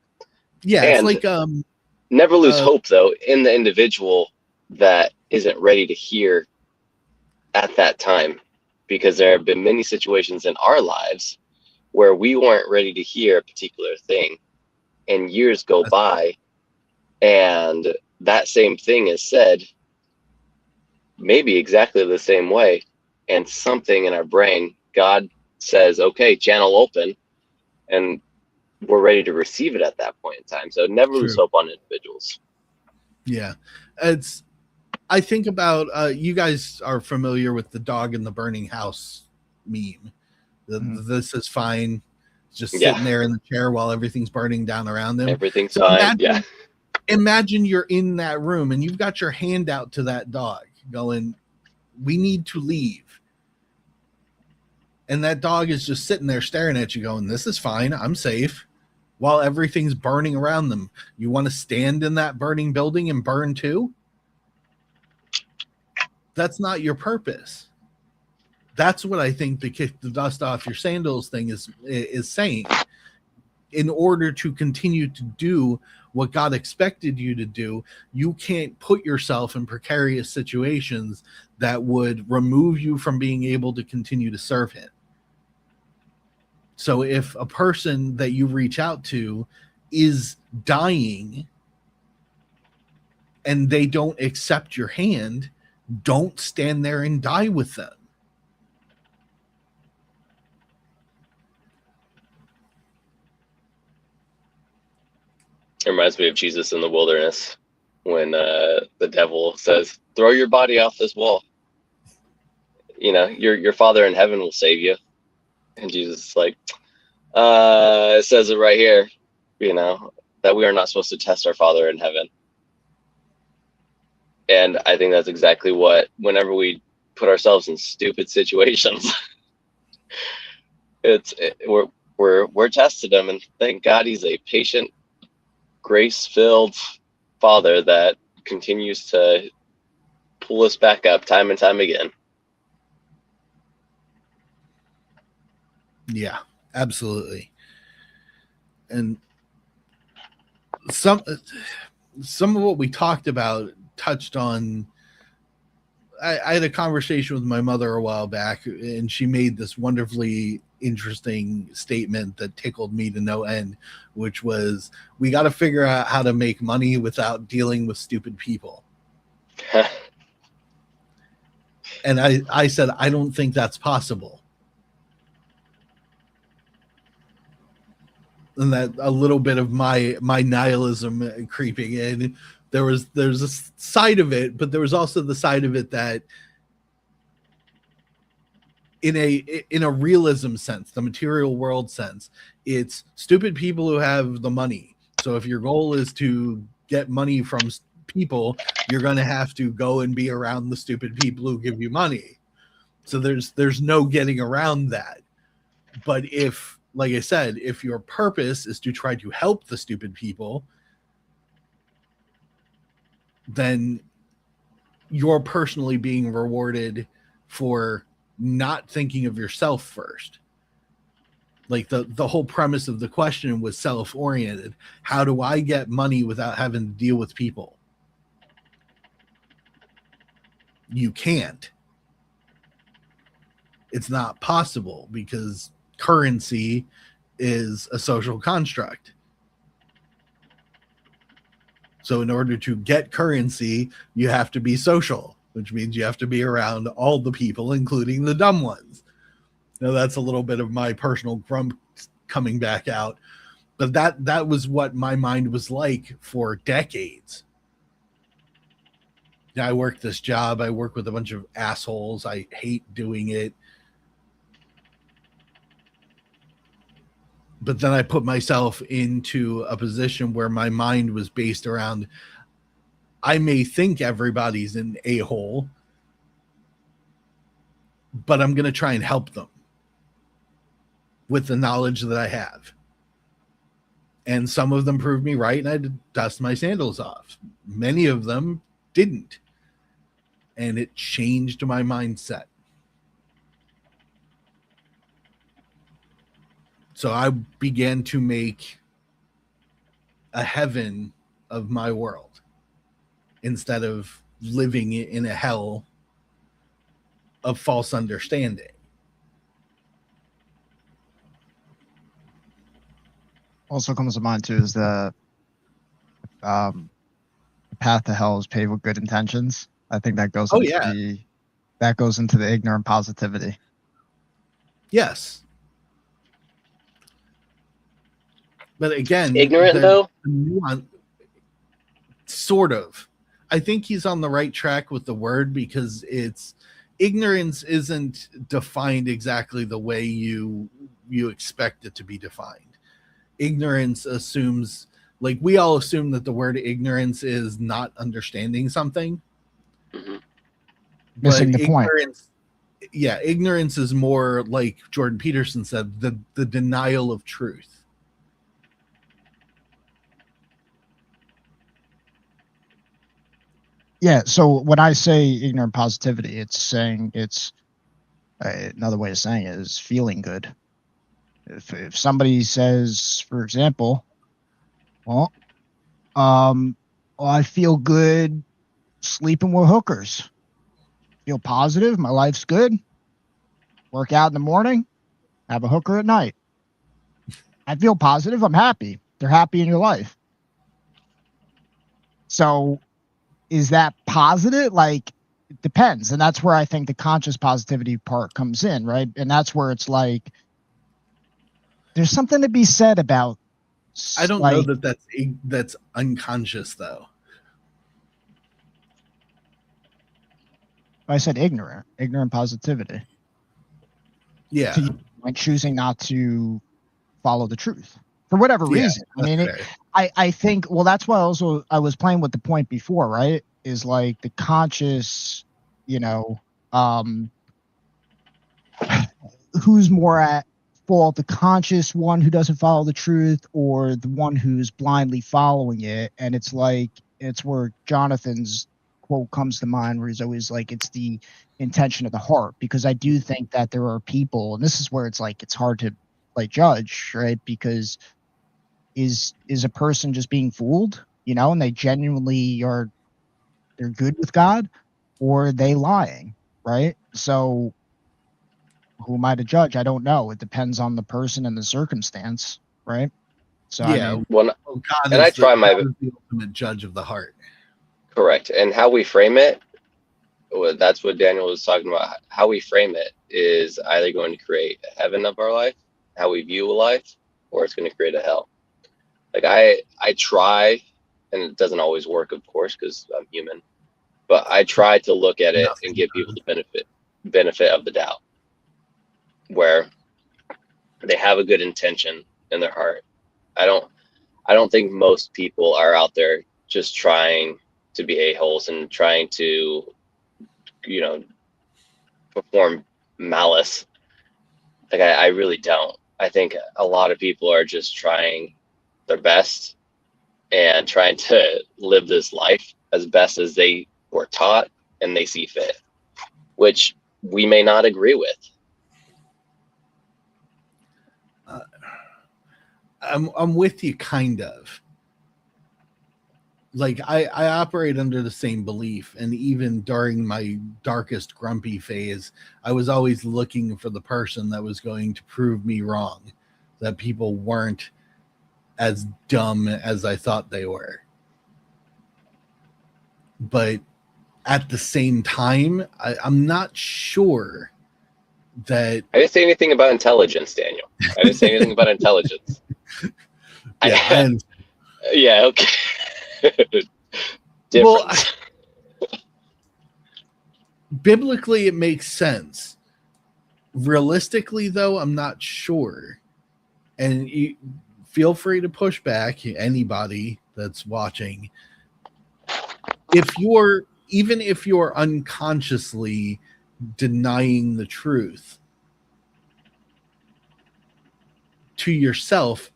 Yeah, and it's like never lose hope, though, in the individual that isn't ready to hear at that time, because there have been many situations in our lives where we weren't ready to hear a particular thing, and years go by and that same thing is said maybe exactly the same way, and something in our brain, God says, okay, channel open, and we're ready to receive it at that point in time. So never lose hope on individuals. Yeah. I think about, you guys are familiar with the dog in the burning house meme. This is fine. Just sitting there in the chair while everything's burning down around them. Everything's fine. Imagine you're in that room and you've got your hand out to that dog going, we need to leave. And that dog is just sitting there staring at you going, this is fine. I'm safe. While everything's burning around them. You want to stand in that burning building and burn too? That's not your purpose. That's what I think the kick the dust off your sandals thing is saying. In order to continue to do what God expected you to do, you can't put yourself in precarious situations that would remove you from being able to continue to serve him. So if a person that you reach out to is dying and they don't accept your hand, don't stand there and die with them. It reminds me of Jesus in the wilderness when the devil says, "Throw your body off this wall. You know, your Father in heaven will save you." And Jesus is like, it says it right here, you know, that we are not supposed to test our Father in heaven. And I think that's exactly what, whenever we put ourselves in stupid situations, we're tested him, and thank God he's a patient, grace-filled Father that continues to pull us back up time and time again. Yeah, absolutely. And some of what we talked about touched on. I had a conversation with my mother a while back, and she made this wonderfully interesting statement that tickled me to no end, which was, we got to figure out how to make money without dealing with stupid people. And I said, I don't think that's possible. And that a little bit of my nihilism creeping in. There's a side of it, but there was also the side of it that in a realism sense, the material world sense, it's stupid people who have the money. So if your goal is to get money from people, you're going to have to go and be around the stupid people who give you money. So there's no getting around that. But if, like I said, if your purpose is to try to help the stupid people, then you're personally being rewarded for not thinking of yourself first. Like the whole premise of the question was self-oriented. How do I get money without having to deal with people? You can't. It's not possible because currency is a social construct. So in order to get currency, you have to be social, which means you have to be around all the people, including the dumb ones. Now that's a little bit of my personal grump coming back out, but that was what my mind was like for decades. I work this job. I work with a bunch of assholes. I hate doing it. But then I put myself into a position where my mind was based around, I may think everybody's an a-hole, but I'm going to try and help them with the knowledge that I have. And some of them proved me right, and I had to dust my sandals off. Many of them didn't. And it changed my mindset. So I began to make a heaven of my world instead of living in a hell of false understanding. Also comes to mind too is the path to hell is paved with good intentions. I think that goes into the ignorant positivity. Yes. But again, ignorant though? Sort of. I think he's on the right track with the word, because ignorance isn't defined exactly the way you expect it to be defined. Ignorance assumes, like we all assume that the word ignorance is not understanding something. Mm-hmm. Missing the point. Yeah, ignorance is more like Jordan Peterson said, the denial of truth. Yeah, so when I say ignorant positivity, it's saying another way of saying it is feeling good. If somebody says, for example, I feel good sleeping with hookers. Feel positive, my life's good. Work out in the morning, have a hooker at night. I feel positive. I'm happy. They're happy in your life. So is that positive? Like, it depends. And that's where I think the conscious positivity part comes in, right? And that's where it's like, there's something to be said about, I don't like, know that that's unconscious though. I said ignorant positivity. Yeah, To you, like choosing not to follow the truth for whatever Yeah, reason. I mean, fair. I think, well, that's why also I was playing with the point before, right? Is like the conscious, you know, who's more at fault, the conscious one who doesn't follow the truth or the one who's blindly following it? And it's like, it's where Jonathan's quote comes to mind, where he's always like, it's the intention of the heart. Because I do think that there are people, and this is where it's like, it's hard to like judge, right? Because is a person just being fooled, you know, and they genuinely are, they're good with God, or are they lying, right? So who am I to judge? I don't know. It depends on the person and the circumstance, right? So I Yeah, mean, Well, well, God and I is try my God is the ultimate judge of the heart. correct. And how we frame it, well, that's what Daniel was talking about. How we frame it is either going to create a heaven of our life, how we view a life, or it's going to create a hell. Like I try, and it doesn't always work, of course, because I'm human. But I try to look at it and Nothing give people the benefit of the doubt, where they have a good intention in their heart. I don't think most people are out there just trying to be a-holes and trying to, you know, perform malice. Like I really don't. I think a lot of people are just trying their best and trying to live this life as best as they were taught and they see fit, which we may not agree with. I'm with you, kind of. Like I operate under the same belief, and even during my darkest grumpy phase, I was always looking for the person that was going to prove me wrong, that people weren't as dumb as I thought they were. But at the same time, I'm not sure that. I didn't say anything about intelligence, Daniel. I didn't say anything about intelligence. Yeah, Yeah, okay. Difference. Well, biblically, it makes sense. Realistically, though, I'm not sure. And you, feel free to push back, anybody that's watching. Even if you're unconsciously denying the truth to yourself,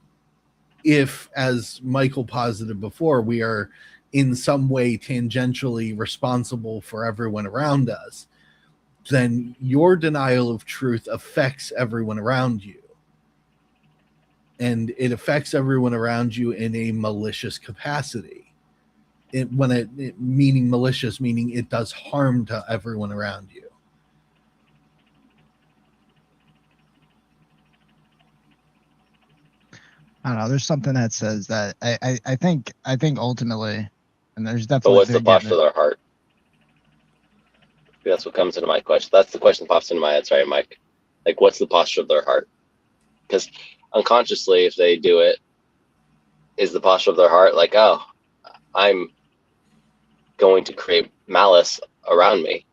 if, as Michael posited before, we are in some way tangentially responsible for everyone around us, then your denial of truth affects everyone around you. And it affects everyone around you in a malicious capacity. Meaning malicious, meaning it does harm to everyone around you. I don't know. There's something that says that I think ultimately, and there's But definitely what's the posture of their heart? That's what comes into my question. That's the question that pops into my head. Sorry, Mike. Like, what's the posture of their heart? Because unconsciously, if they do it, is the posture of their heart like, oh, I'm going to create malice around me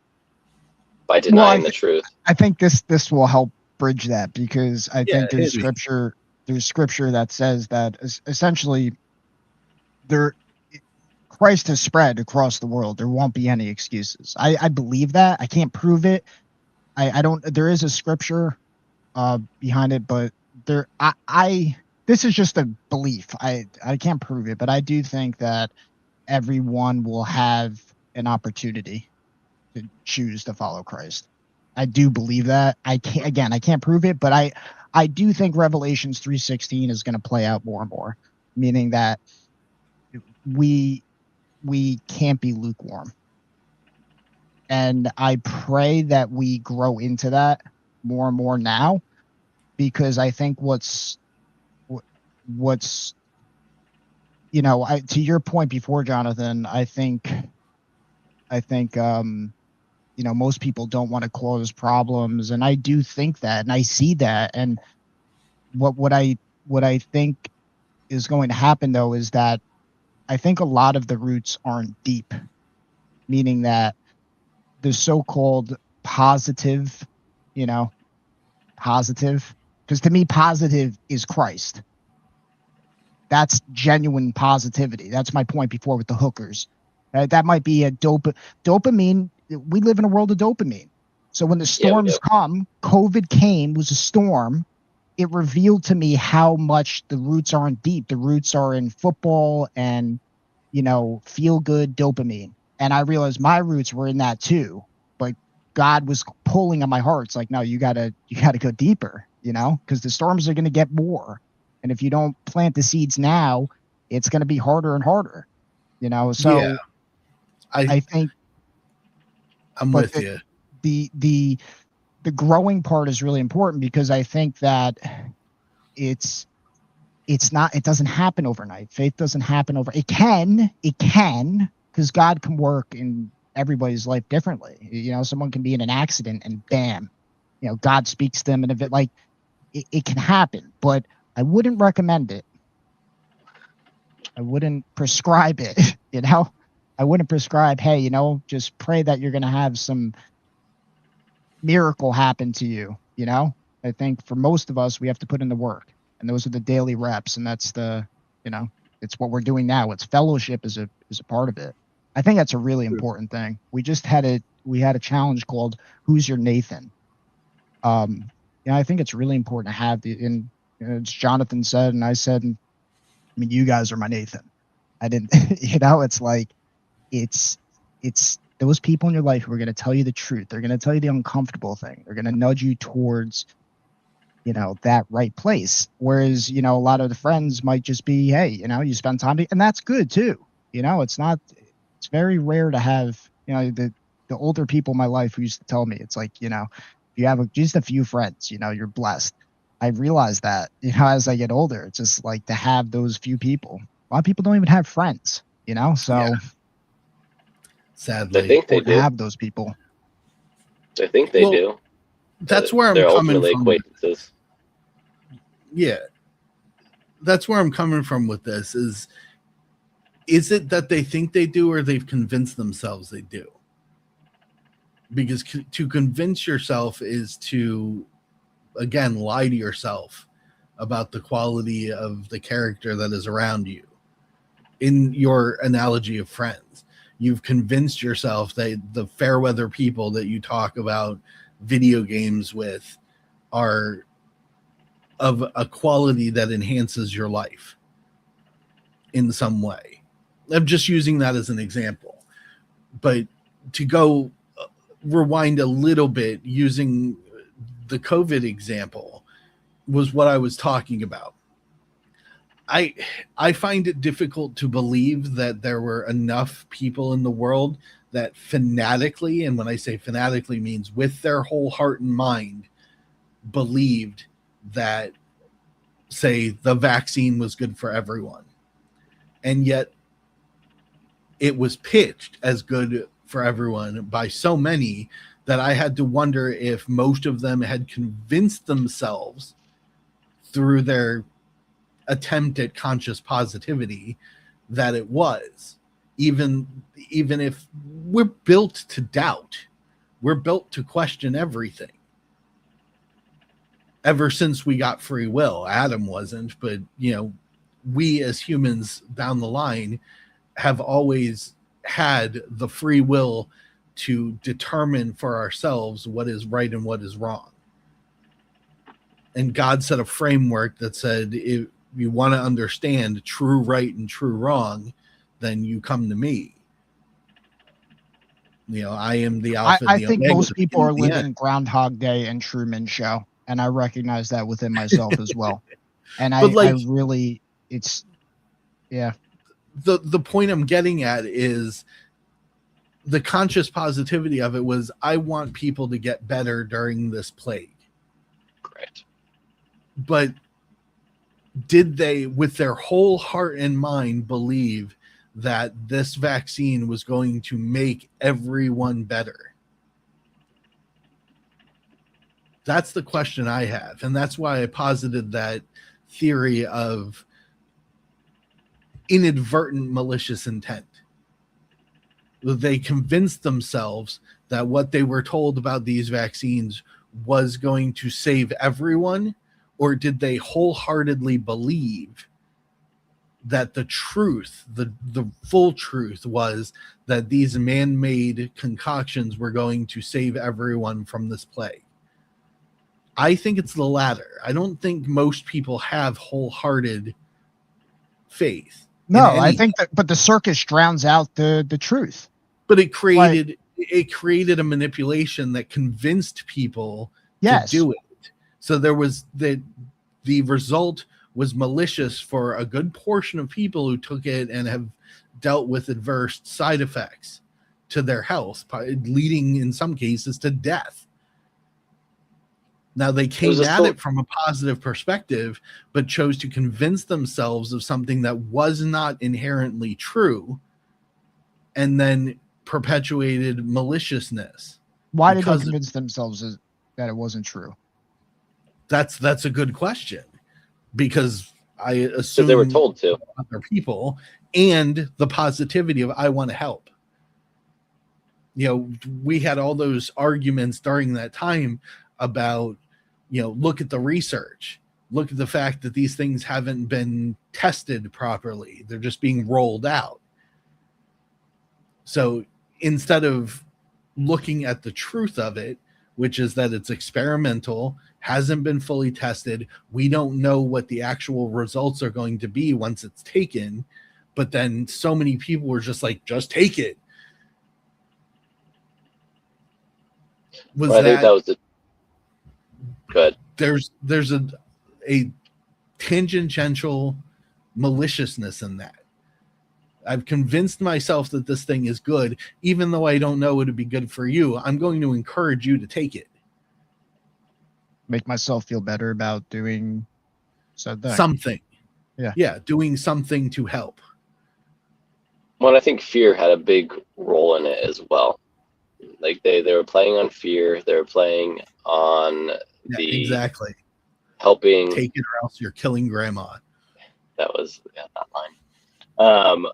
by denying the truth? I think this will help bridge that, because I think hit me. there's scripture that says that essentially Christ has spread across the world. There won't be any excuses. I believe that. I can't prove it. I don't. There is a scripture behind it, but this is just a belief. I can't prove it, but I do think that everyone will have an opportunity to choose to follow Christ. I do believe that. I can't prove it, but I do think Revelations 3:16 is going to play out more and more, meaning that we can't be lukewarm. And I pray that we grow into that more and more now, because I think what's, you know, to your point before, Jonathan, I think, you know, most people don't want to cause problems, and I do think that, and I see that, and what I think is going to happen though is that I think a lot of the roots aren't deep, meaning that the so-called positive, you know, positive, because to me, positive is Christ. That's genuine positivity. That's my point before with the hookers. That might be a dopamine. We live in a world of dopamine. So when the storms come, COVID came, was a storm. It revealed to me how much the roots aren't deep. The roots are in football and, you know, feel good dopamine. And I realized my roots were in that too. But God was pulling on my heart. It's like, no, you gotta go deeper, you know, because the storms are gonna get more. And if you don't plant the seeds now, it's gonna be harder and harder. You know, so Yeah. I think I'm with you. The growing part is really important, because I think that it doesn't happen overnight. Faith doesn't happen it can, because God can work in everybody's life differently. You know, someone can be in an accident and bam, you know, God speaks to them, and if it can happen, but I wouldn't recommend it. I wouldn't prescribe it, you know. I wouldn't prescribe, hey, you know, just pray that you're going to have some miracle happen to you, you know. I think for most of us, we have to put in the work, and those are the daily reps, and that's the, you know, it's what we're doing now. It's fellowship is a part of it. I think that's a really important thing. We just had a challenge called Who's Your Nathan? You know, I think it's really important to have and as Jonathan said, and I said, I mean, you guys are my Nathan. I didn't, you know, it's like, it's those people in your life who are going to tell you the truth. They're going to tell you the uncomfortable thing. They're going to nudge you towards, you know, that right place. Whereas, you know, a lot of the friends might just be, hey, you know, you spend time, and that's good too. You know, it's very rare to have, you know, the older people in my life who used to tell me, it's like, you know, you have just a few friends, you know, you're blessed. I realized that, you know, as I get older, it's just like to have those few people. A lot of people don't even have friends, you know, so. Yeah. Sadly, I think they do. Have those people. I think they do. That's where I'm coming from. Acquaintances. Yeah, that's where I'm coming from with this. Is it that they think they do, or they've convinced themselves they do? Because to convince yourself is to, again, lie to yourself about the quality of the character that is around you. In your analogy of friends, you've convinced yourself that the fair weather people that you talk about video games with are of a quality that enhances your life in some way. I'm just using that as an example. But to go rewind a little bit, using the COVID example was what I was talking about. I find it difficult to believe that there were enough people in the world that fanatically, and when I say fanatically means with their whole heart and mind, believed that, say, the vaccine was good for everyone. And yet it was pitched as good for everyone by so many that I had to wonder if most of them had convinced themselves through their attempt at conscious positivity that it was, even if we're built to doubt, we're built to question everything. Ever since we got free will, Adam wasn't, but you know, we as humans down the line have always had the free will to determine for ourselves what is right and what is wrong. And God set a framework that said, if you want to understand true right and true wrong, then you come to me. You know, I am the Alpha. I think most people are living Groundhog Day and Truman Show, and I recognize that within myself as well. And I really, it's, yeah. The point I'm getting at is the conscious positivity of it was, I want people to get better during this plague. Correct. But did they, with their whole heart and mind, believe that this vaccine was going to make everyone better? That's the question I have. And that's why I posited that theory of inadvertent malicious intent. They convinced themselves that what they were told about these vaccines was going to save everyone, or did they wholeheartedly believe that the truth, the full truth, was that these man-made concoctions were going to save everyone from this plague? I think it's the latter. I don't think most people have wholehearted faith. No, I anything. think that, but the circus drowns out the truth. But it created a manipulation that convinced people Yes. to do it. So there was the result was malicious for a good portion of people who took it and have dealt with adverse side effects to their health, leading in some cases to death. Now, they came at it from a positive perspective, but chose to convince themselves of something that was not inherently true, and then perpetuated maliciousness. Why did they convince themselves that it wasn't true? That's a good question, because I assume they were told to other people, and the positivity of I want to help. You know, we had all those arguments during that time about, you know, look at the research, look at the fact that these things haven't been tested properly. They're just being rolled out. So instead of looking at the truth of it, which is that it's experimental, hasn't been fully tested, we don't know what the actual results are going to be once it's taken, but then so many people were just like, just take it. I think that was the good. There's a tangential maliciousness in that. I've convinced myself that this thing is good, even though I don't know it would be good for you. I'm going to encourage you to take it. Make myself feel better about doing something. Yeah, doing something to help. Well, I think fear had a big role in it as well. Like they were playing on fear. They were playing on exactly helping. Take it or else you're killing grandma. That was that line.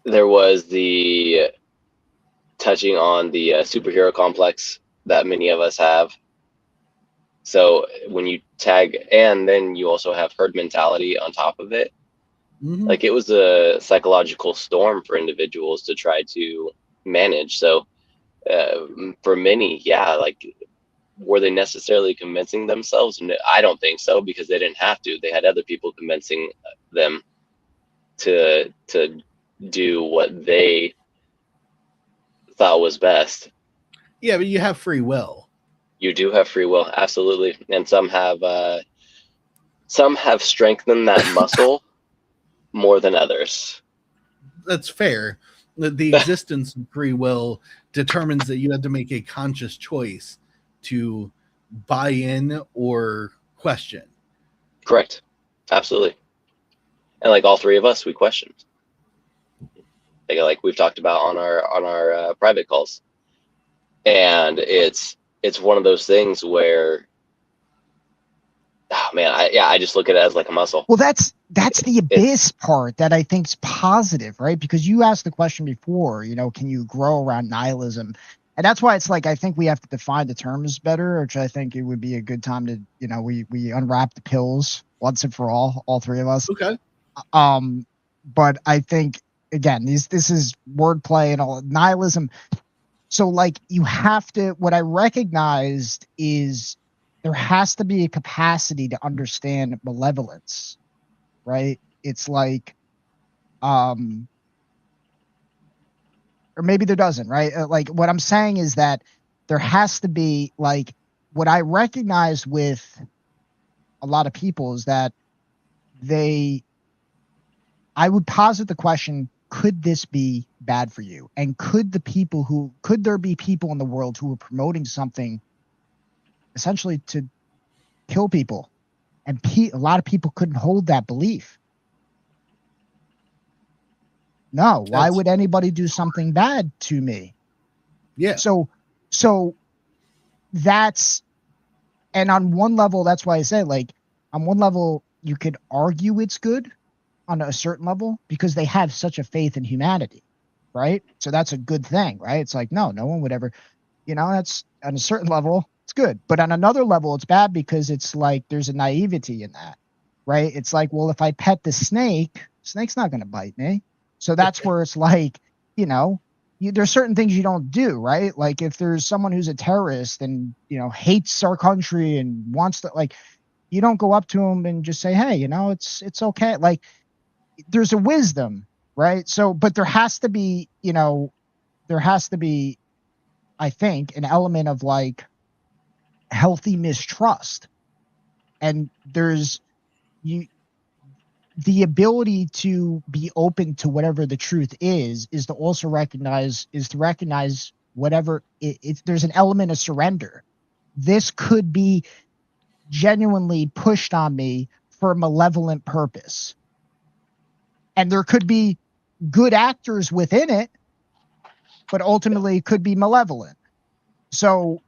There was the touching on the superhero complex that many of us have. So when you tag, and then you also have herd mentality on top of it. Mm-hmm. Like it was a psychological storm for individuals to try to manage. So for many, like, were they necessarily convincing themselves? I don't think so, because they didn't have to. They had other people convincing them to do what they thought was best. Yeah, but you have free will. You do have free will, absolutely, and some have strengthened that muscle more than others. That's fair. The existence of free will determines that you had to make a conscious choice to buy in or question. Correct. Absolutely. And like all three of us, we questioned. Like we've talked about on our private calls. And it's one of those things where, oh man, I just look at it as like a muscle. Well, that's the abyss part that I think is positive, right? Because you asked the question before, you know, can you grow around nihilism? And that's why it's like, I think we have to define the terms better, which I think it would be a good time to, you know, we unwrap the pills once and for all three of us. Okay. But I think, again, this is wordplay and all nihilism. So like you have to, what I recognized is there has to be a capacity to understand malevolence, right? It's like, or maybe there doesn't, right? Like what I'm saying is that there has to be, like, what I recognize with a lot of people is that I would posit the question, could this be bad for you? And could there be people in the world who are promoting something essentially to kill people And a lot of people couldn't hold that belief. No, why would anybody do something bad to me? Yeah. So that's, and on one level, that's why I say, like, on one level, you could argue it's good on a certain level because they have such a faith in humanity, right? So that's a good thing, right? It's like, no one would ever, that's on a certain level, it's good. But on another level, it's bad because it's like there's a naivety in that, right? It's like, well, if I pet the snake's not going to bite me. So that's where it's like, there's certain things you don't do, right? Like if there's someone who's a terrorist and, hates our country and wants to, like, you don't go up to him and just say, hey, it's okay. Like there's a wisdom, right? So, but there has to be, I think, an element of like healthy mistrust. And there's the ability to be open to whatever the truth is to also recognize whatever there's an element of surrender. This could be genuinely pushed on me for a malevolent purpose. And there could be good actors within it, but ultimately it could be malevolent. So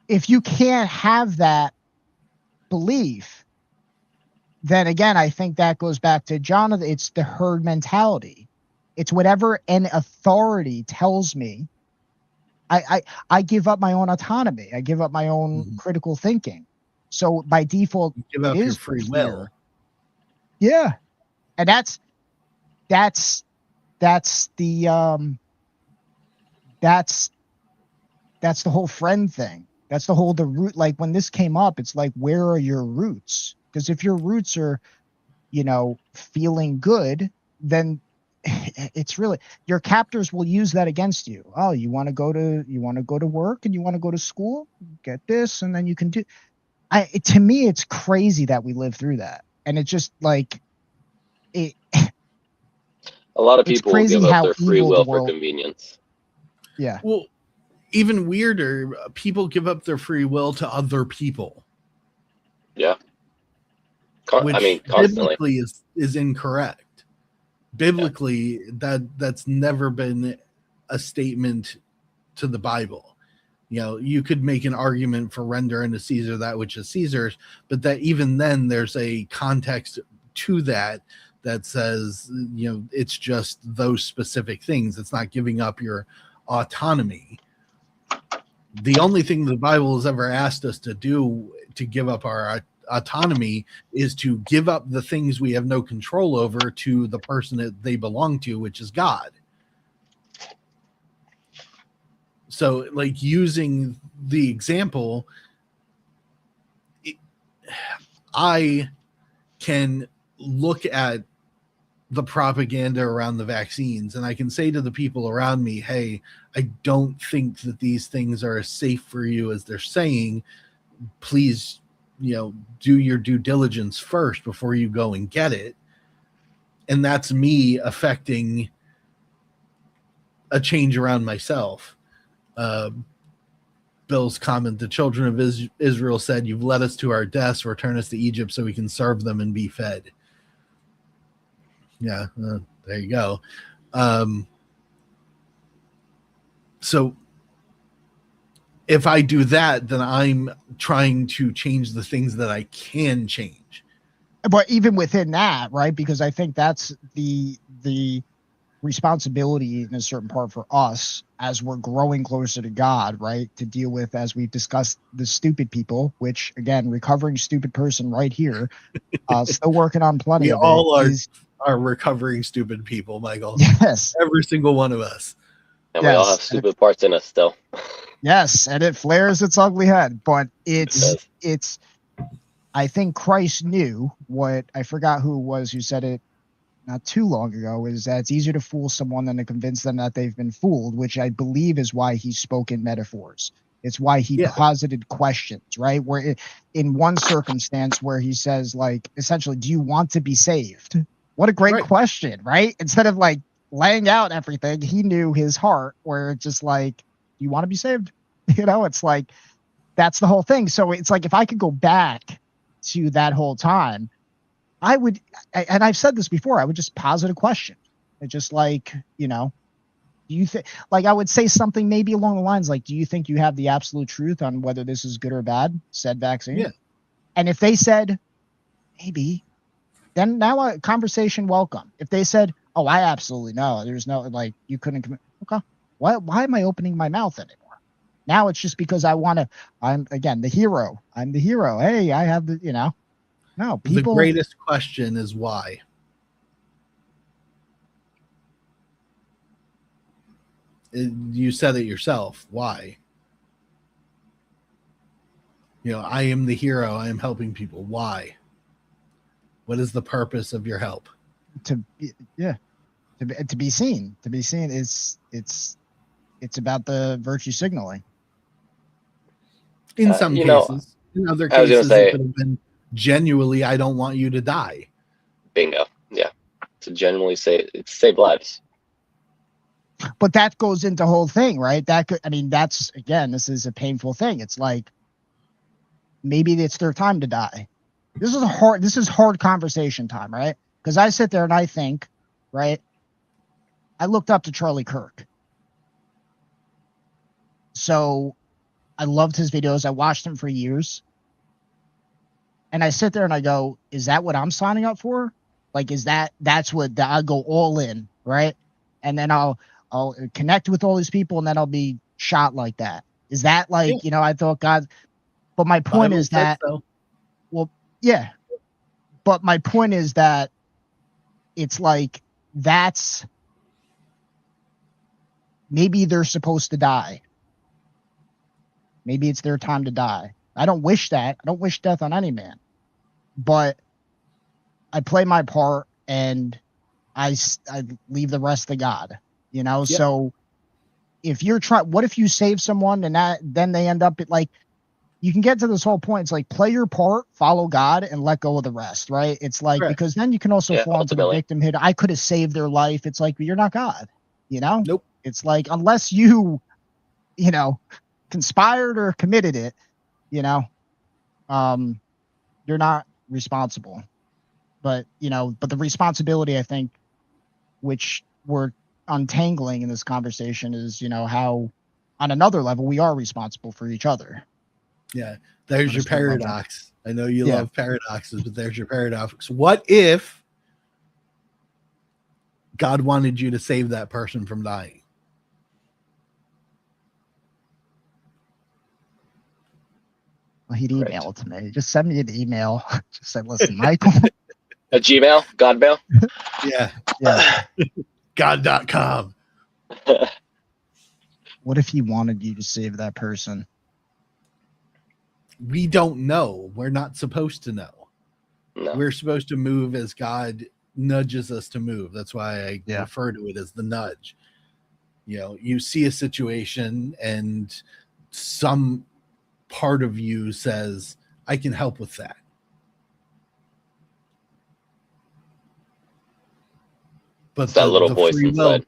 if you can't have that belief, then again, I think that goes back to Jonathan. It's the herd mentality. It's whatever an authority tells me. I give up my own autonomy. I give up my own critical thinking. So by default, you give up your free will. Yeah, and that's the whole friend thing. That's the root. Like when this came up, it's like, where are your roots? Because if your roots are, feeling good, then it's really, your captors will use that against you. Oh, you want to go to work and you want to go to school, get this, and then you can do. To me, it's crazy that we live through that, and it's just like it. A lot of people will give up their free will for convenience. Yeah. Well, even weirder, people give up their free will to other people. Yeah. Which constantly biblically is incorrect. Biblically, that's never been a statement to the Bible. You could make an argument for render unto Caesar that which is Caesar's, but that even then there's a context to that says, it's just those specific things. It's not giving up your autonomy. The only thing the Bible has ever asked us to do to give up our autonomy is to give up the things we have no control over to the person that they belong to, which is God. So, like, using the example, I can look at the propaganda around the vaccines and I can say to the people around me, hey, I don't think that these things are as safe for you as they're saying. Please, do your due diligence first before you go and get it. And that's me affecting a change around myself. Bill's comment, the children of Israel said, you've led us to our deaths, return us to Egypt so we can serve them and be fed. Yeah, there you go. So if I do that, then I'm trying to change the things that I can change. But even within that, right? Because I think that's the responsibility in a certain part for us as we're growing closer to God, right? To deal with, as we've discussed, the stupid people, which again, recovering stupid person right here, still working on plenty we of all it. Are recovering stupid people, Michael. Yes. Every single one of us. And we all have stupid parts in us still. Yes, and it flares its ugly head, but it's I think Christ knew what, I forgot who it was who said it not too long ago, is that it's easier to fool someone than to convince them that they've been fooled, which I believe is why he spoke in metaphors. It's why he posited questions, right? Where in one circumstance where he says, like, essentially, do you want to be saved? What a great question, right? Instead of like laying out everything, he knew his heart, where it's just like, you want to be saved? It's like, that's the whole thing. So it's like, if I could go back to that whole time, and I've said this before, I would just posit a question. It's just like, do you think, like, I would say something maybe along the lines like, do you think you have the absolute truth on whether this is good or bad, said vaccine? Yeah. And if they said, maybe, then now a conversation welcome. If they said, oh, I absolutely know, there's no, like, you couldn't commit. Okay. Why am I opening my mouth anymore? Now it's just because I'm again, the hero. I'm the hero. Hey, I have the, no, people. The greatest question is why. You said it yourself. Why? I am the hero. I am helping people. Why? What is the purpose of your help? To be seen. To be seen is it's about the virtue signaling. In some cases. In other cases, it could have been genuinely, I don't want you to die. Bingo. Yeah. To genuinely save lives. But that goes into the whole thing, right? That's, again, this is a painful thing. It's like, maybe it's their time to die. This is hard conversation time, right? Because I sit there and I think, right? I looked up to Charlie Kirk. So I loved his videos. I watched him for years. And I sit there and I go, is that what I'm signing up for? Like, that's what I'll go all in, right? And then I'll connect with all these people and then I'll be shot like that. Is that like, I thought God, but my point is that, well, yeah, but my point is that it's like, that's, maybe they're supposed to die. Maybe it's their time to die. I don't wish that. I don't wish death on any man, but I play my part and I leave the rest to God, Yep. So if you're what if you save someone and then they end up like, you can get to this whole point. It's like, play your part, follow God, and let go of the rest, right? It's like, right. Because then you can also fall into the victim hit. I could have saved their life. It's like, you're not God, Nope. It's like, unless you, conspired or committed it, you're not responsible. But, but the responsibility, I think, which we're untangling in this conversation is, how on another level, we are responsible for each other. Yeah, there's your paradox. I know you love paradoxes, but there's your paradox. What if God wanted you to save that person from dying? Well, he'd email it to me. Just send me an email. Just say, listen, Michael. A Gmail? Godmail? Yeah. God.com. What if he wanted you to save that person? We don't know. We're not supposed to know. No. We're supposed to move as God nudges us to move. That's why I refer to it as the nudge. You see a situation and some part of you says, I can help with that. But it's that little voice inside.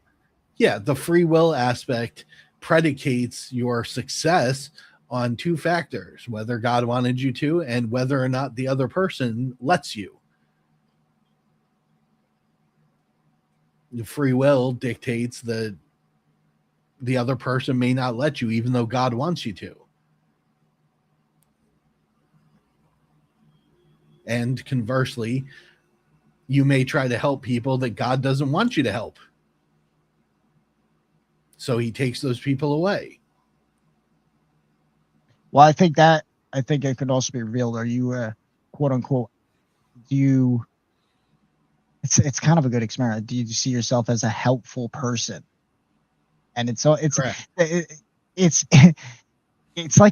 The free will aspect predicates your success on two factors, whether God wanted you to and whether or not the other person lets you. The free will dictates that the other person may not let you, even though God wants you to. And conversely, you may try to help people that God doesn't want you to help. So he takes those people away. Well, I think it could also be revealed. Are you, quote unquote, it's kind of a good experiment. Do you see yourself as a helpful person? And it's like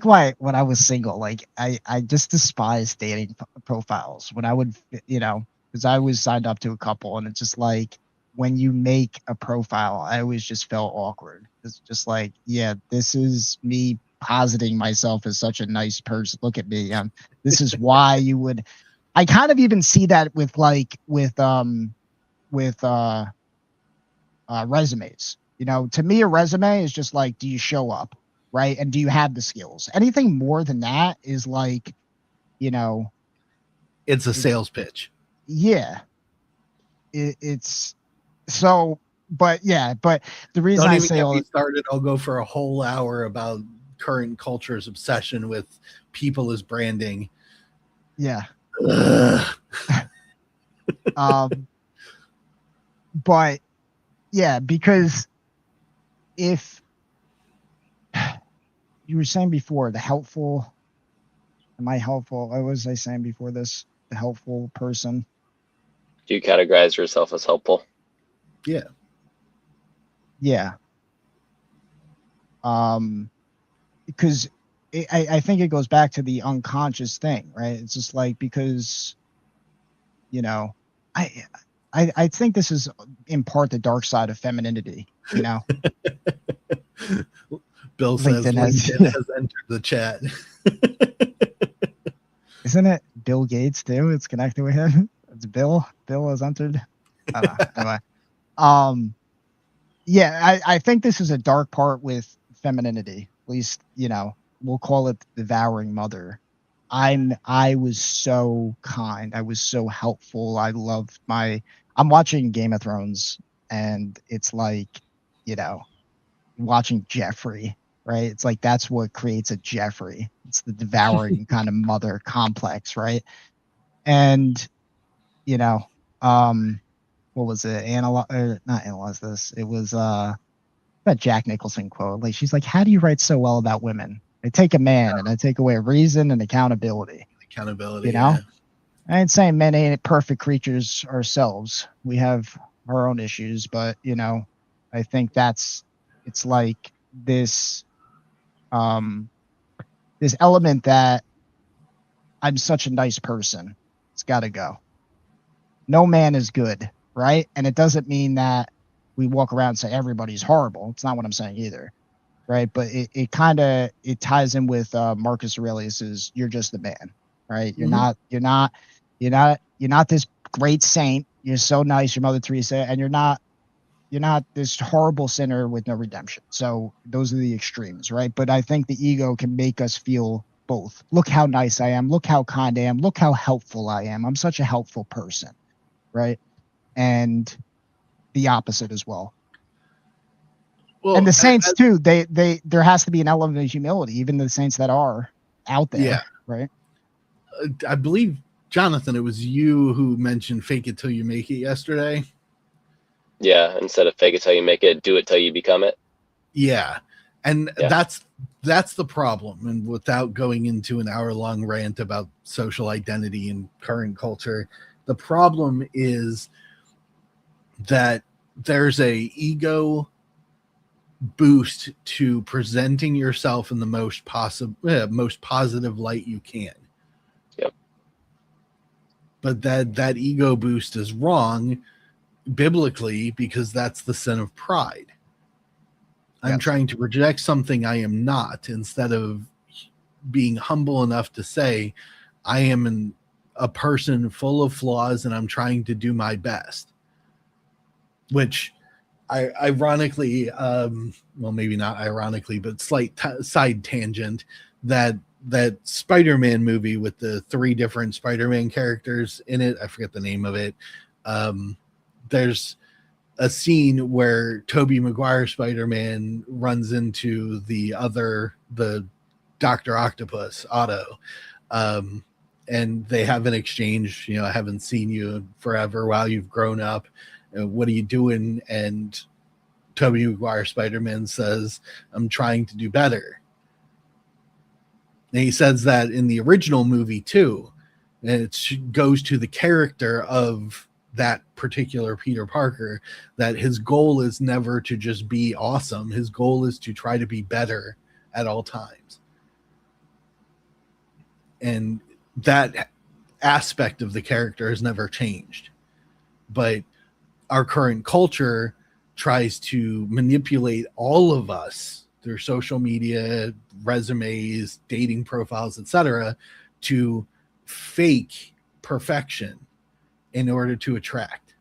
when I was single, like I just despised dating profiles when I would, because I was signed up to a couple, and it's just like, when you make a profile, I always just felt awkward. It's just like, yeah, this is me positing myself as such a nice person. Look at me. This is why you would. I kind of even see that with resumes. To me, a resume is just like, do you show up, right? And do you have the skills? Anything more than that is like, It's a sales pitch. Yeah. It's so, but the reason Don't I even say get all me started. I'll go for a whole hour about current culture's obsession with people as branding. yeah. Ugh. But yeah, because if you were saying before the helpful, am I helpful? What was I saying before this? The helpful person. Do you categorize yourself as helpful? Yeah. Yeah. Because I think it goes back to the unconscious thing, right? It's just like, because, you know, I think this is in part the dark side of femininity, you know. Bill says LinkedIn has- LinkedIn has entered the chat. Isn't it Bill Gates too? It's connected with him. It's Bill. Bill has entered. I don't know. Anyway, yeah, I think this is a dark part with femininity. At least, you know, we'll call it the devouring mother. I was so kind. I was so helpful. I loved I'm watching Game of Thrones, and it's like, you know, watching Jeffrey, right? It's like that's what creates a Jeffrey. It's the devouring kind of mother complex, right? And, you know, what was it? Not analyze this. It was that Jack Nicholson quote. Like, she's like, "How do you write so well about women? I take a man and I take away reason and accountability." Accountability. You know, Yeah. I ain't saying men ain't perfect creatures ourselves. We have our own issues, but, you know, I think it's like this this element that I'm such a nice person. It's got to go. No man is good, right? And it doesn't mean that we walk around and say everybody's horrible. It's not what I'm saying either, right? But it kind of it ties in with Marcus Aurelius's "You're just a man," right? Mhm. You're not this great saint. You're so nice, your Mother Teresa, and you're not this horrible sinner with no redemption. So those are the extremes, right? But I think the ego can make us feel both. Look how nice I am. Look how kind I am. Look how helpful I am. I'm such a helpful person, right? And the opposite as well. Well, And the saints too, there has to be an element of humility, even the saints that are out there, yeah, right? I believe, Jonathan, it was you who mentioned "fake it till you make it" yesterday. Yeah, instead of fake it till you make it, do it till you become it. Yeah, and Yeah. that's the problem. And without going into an hour-long rant about social identity and current culture, the problem is that there's a ego boost to presenting yourself in the most positive light you can. Yep. But that ego boost is wrong biblically, because that's the sin of pride. I'm Yes. trying to project something I am not, instead of being humble enough to say I am a person full of flaws and I'm trying to do my best. Which ironically, well, maybe not ironically, but slight side tangent, that Spider-Man movie with the 3 different Spider-Man characters in it, I forget the name of it. There's a scene where Tobey Maguire Spider-Man runs into the Dr. Octopus, Otto, and they have an exchange. You know, I haven't seen you forever. Wow, you've grown up. What are you doing? And Tobey Maguire Spider-Man says, "I'm trying to do better." And he says that in the original movie too. And it goes to the character of that particular Peter Parker, that his goal is never to just be awesome. His goal is to try to be better at all times. And that aspect of the character has never changed. But our current culture tries to manipulate all of us through social media, resumes, dating profiles, etc., to fake perfection in order to attract.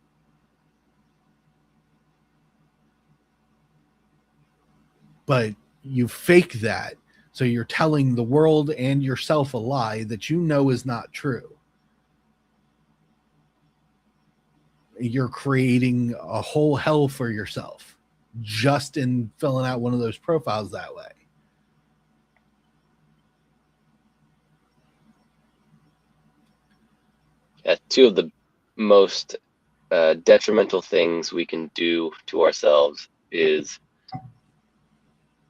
But you fake that, so you're telling the world and yourself a lie that you know is not true. you're creating a whole hell for yourself just in filling out one of those profiles that way. Yeah, two of the most detrimental things we can do to ourselves is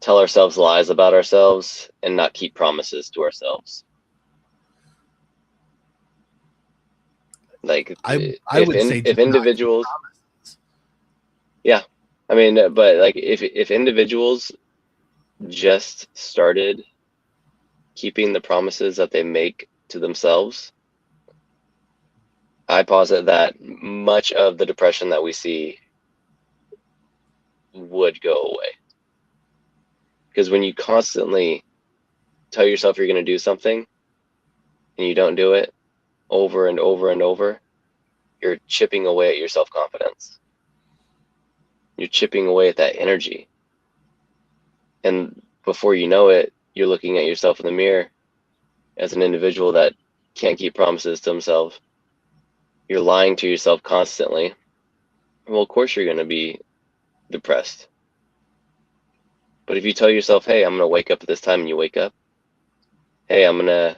tell ourselves lies about ourselves and not keep promises to ourselves. Like I if would say if just not keep individuals, promises. yeah, I mean, but like if individuals just started keeping the promises that they make to themselves, I posit that much of the depression that we see would go away. Because when you constantly tell yourself you're going to do something and you don't do it over and over and over, you're chipping away at your self-confidence. You're chipping away at that energy. And before you know it, you're looking at yourself in the mirror as an individual that can't keep promises to himself. You're lying to yourself constantly. Well, of course you're going to be depressed. But if you tell yourself, hey, I'm going to wake up at this time, and you wake up, hey, I'm going to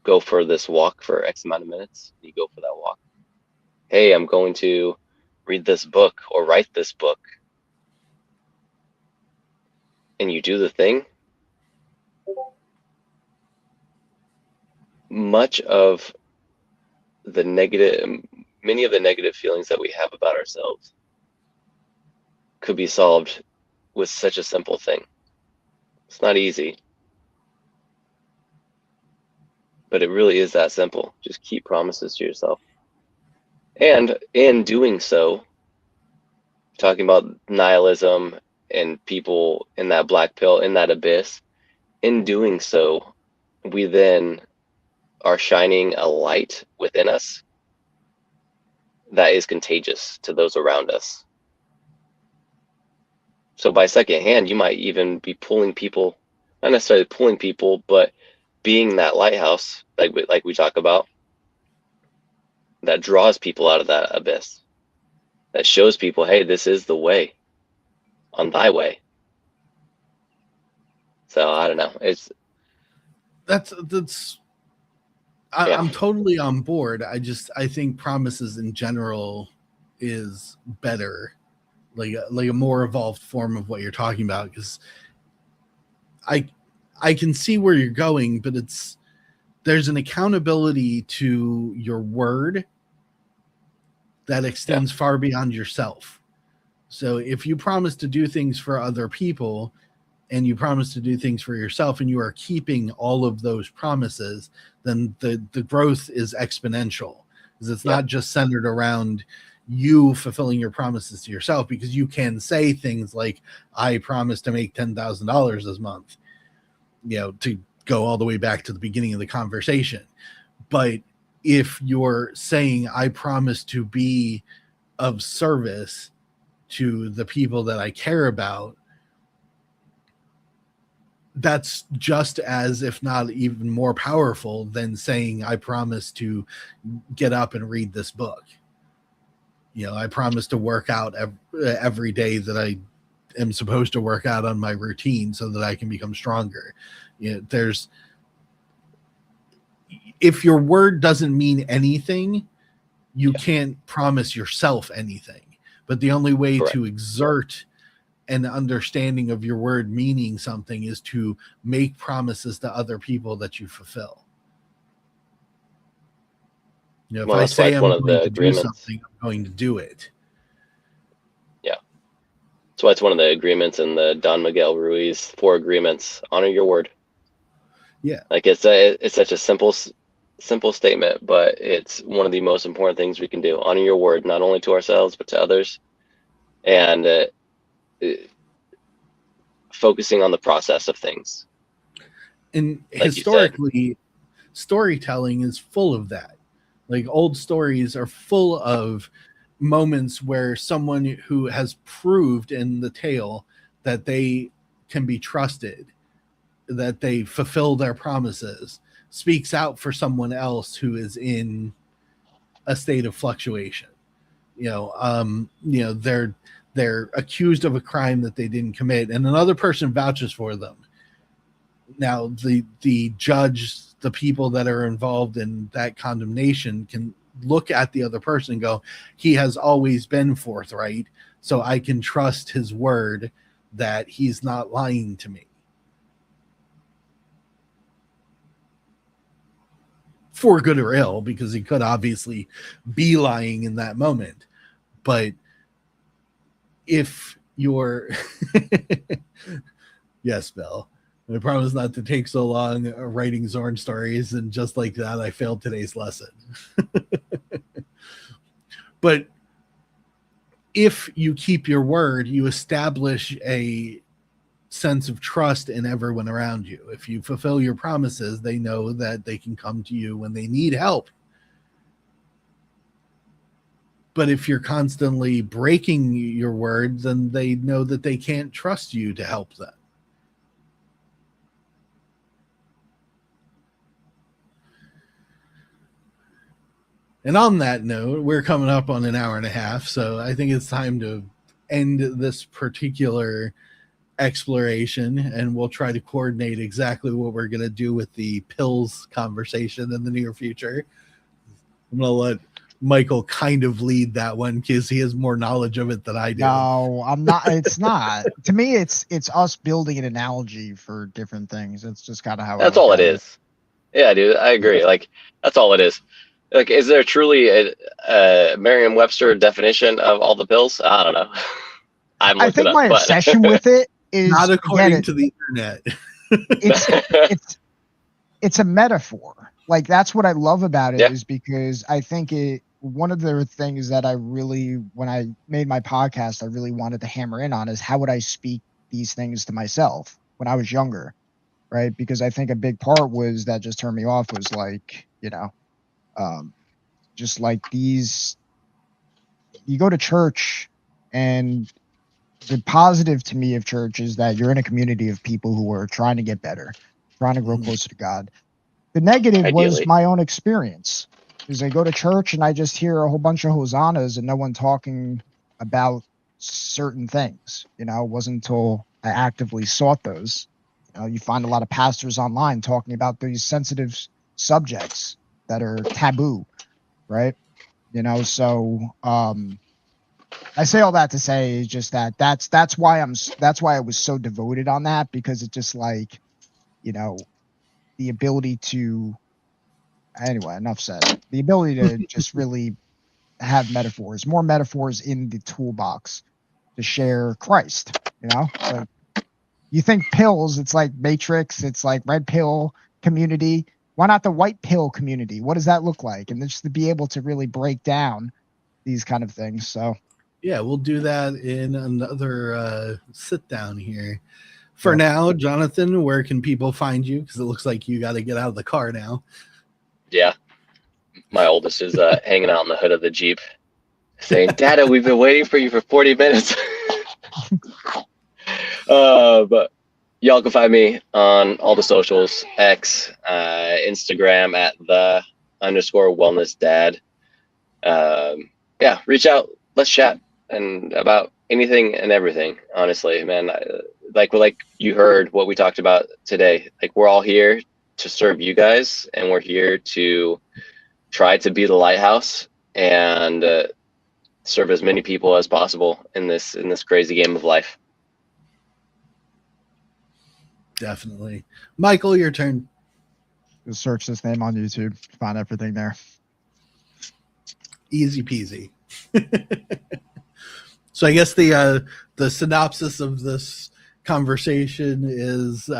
go for this walk for X amount of minutes, you go for that walk. Hey, I'm going to read this book or write this book, and you do the thing, much of the many of the negative feelings that we have about ourselves could be solved with such a simple thing. It's not easy, but it really is that simple. Just keep promises to yourself. And in doing so, talking about nihilism and people in that black pill, in that abyss, in doing so, we then are shining a light within us that is contagious to those around us. So by second hand, you might even be pulling people, not necessarily pulling people, but being that lighthouse, like we talk about, that draws people out of that abyss, that shows people, hey, this is the way, on thy way. So I don't know. I'm totally on board. I think promises in general is better, like a more evolved form of what you're talking about, because I can see where you're going, but there's an accountability to your word that extends far beyond yourself. So if you promise to do things for other people and you promise to do things for yourself and you are keeping all of those promises, then the growth is exponential, because it's not just centered around you fulfilling your promises to yourself, because you can say things like, I promise to make $10,000 this month, to go all the way back to the beginning of the conversation. But if you're saying, I promise to be of service to the people that I care about, that's just as, if not even more powerful than saying, I promise to get up and read this book. I promise to work out every day that I am supposed to work out on my routine so that I can become stronger. If your word doesn't mean anything, you can't promise yourself anything. But the only way to exert an understanding of your word meaning something is to make promises to other people that you fulfill. If I say I'm going to do something, I'm going to do it. Yeah. So that's one of the agreements in the Don Miguel Ruiz 4 agreements. Honor your word. Yeah. Like it's such a simple statement, but it's one of the most important things we can do. Honor your word, not only to ourselves, but to others. And focusing on the process of things. And like historically, storytelling is full of that. Like old stories are full of moments where someone who has proved in the tale that they can be trusted, that they fulfill their promises, speaks out for someone else who is in a state of fluctuation. they're accused of a crime that they didn't commit, and another person vouches for them. Now the judge, the people that are involved in that condemnation can look at the other person and go, he has always been forthright, so I can trust his word that he's not lying to me. For good or ill, because he could obviously be lying in that moment. But if you're yes, Bill, I promise not to take so long writing Zorn stories, and just like that I failed today's lesson. But if you keep your word, you establish a sense of trust in everyone around you. If you fulfill your promises, they know that they can come to you when they need help. But if you're constantly breaking your word, then they know that they can't trust you to help them. And on that note, we're coming up on an hour and a half, so I think it's time to end this particular exploration, and we'll try to coordinate exactly what we're going to do with the pills conversation in the near future. I'm going to let Michael kind of lead that one because he has more knowledge of it than I do. No, I'm not. It's not. To me, it's us building an analogy for different things. That's just kind of how. That's all it is. Yeah, dude, I agree. Like, that's all it is. Like, is there truly a Merriam-Webster definition of all the pills? I don't know. I think my obsession with it is not according to the internet. It's a metaphor. Like, that's what I love about it, is because I think one of the things that I really, when I made my podcast, I really wanted to hammer in on is how would I speak these things to myself when I was younger, right? Because I think a big part was that just turned me off was like, just like these, you go to church, and the positive to me of church is that you're in a community of people who are trying to get better, trying to grow closer to God. The negative was my own experience, is I go to church and I just hear a whole bunch of hosannas and no one talking about certain things. It wasn't until I actively sought those. You find a lot of pastors online talking about these sensitive subjects that are taboo, right? So I say all that to say is just that's why I was so devoted on that, because it's just like, the ability to, anyway, enough said. The ability to just really have more metaphors in the toolbox to share Christ. Like, you think pills, it's like Matrix, it's like red pill community. Why not the white pill community? What does that look like? And just to be able to really break down these kind of things. So yeah, we'll do that in another sit down here. For now, Jonathan, where can people find you? Because it looks like you got to get out of the car now. Yeah. My oldest is hanging out in the hood of the Jeep saying, Dada, we've been waiting for you for 40 minutes. But y'all can find me on all the socials, X, Instagram at _wellness dad. Yeah, reach out. Let's chat and about anything and everything. Honestly, man, like you heard what we talked about today. Like, we're all here to serve you guys, and we're here to try to be the lighthouse and serve as many people as possible in this crazy game of life. Definitely. Michael, your turn. Just search this name on YouTube, find everything there. Easy peasy. So I guess the synopsis of this conversation is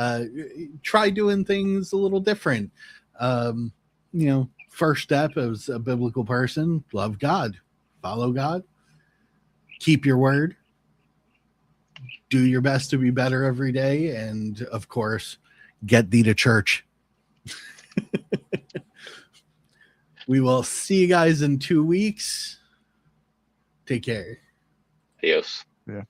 try doing things a little different. First step as a biblical person, love God, follow God, keep your word, do your best to be better every day, and of course, get thee to church. We will see you guys in 2 weeks. Take care. Adios. Yeah.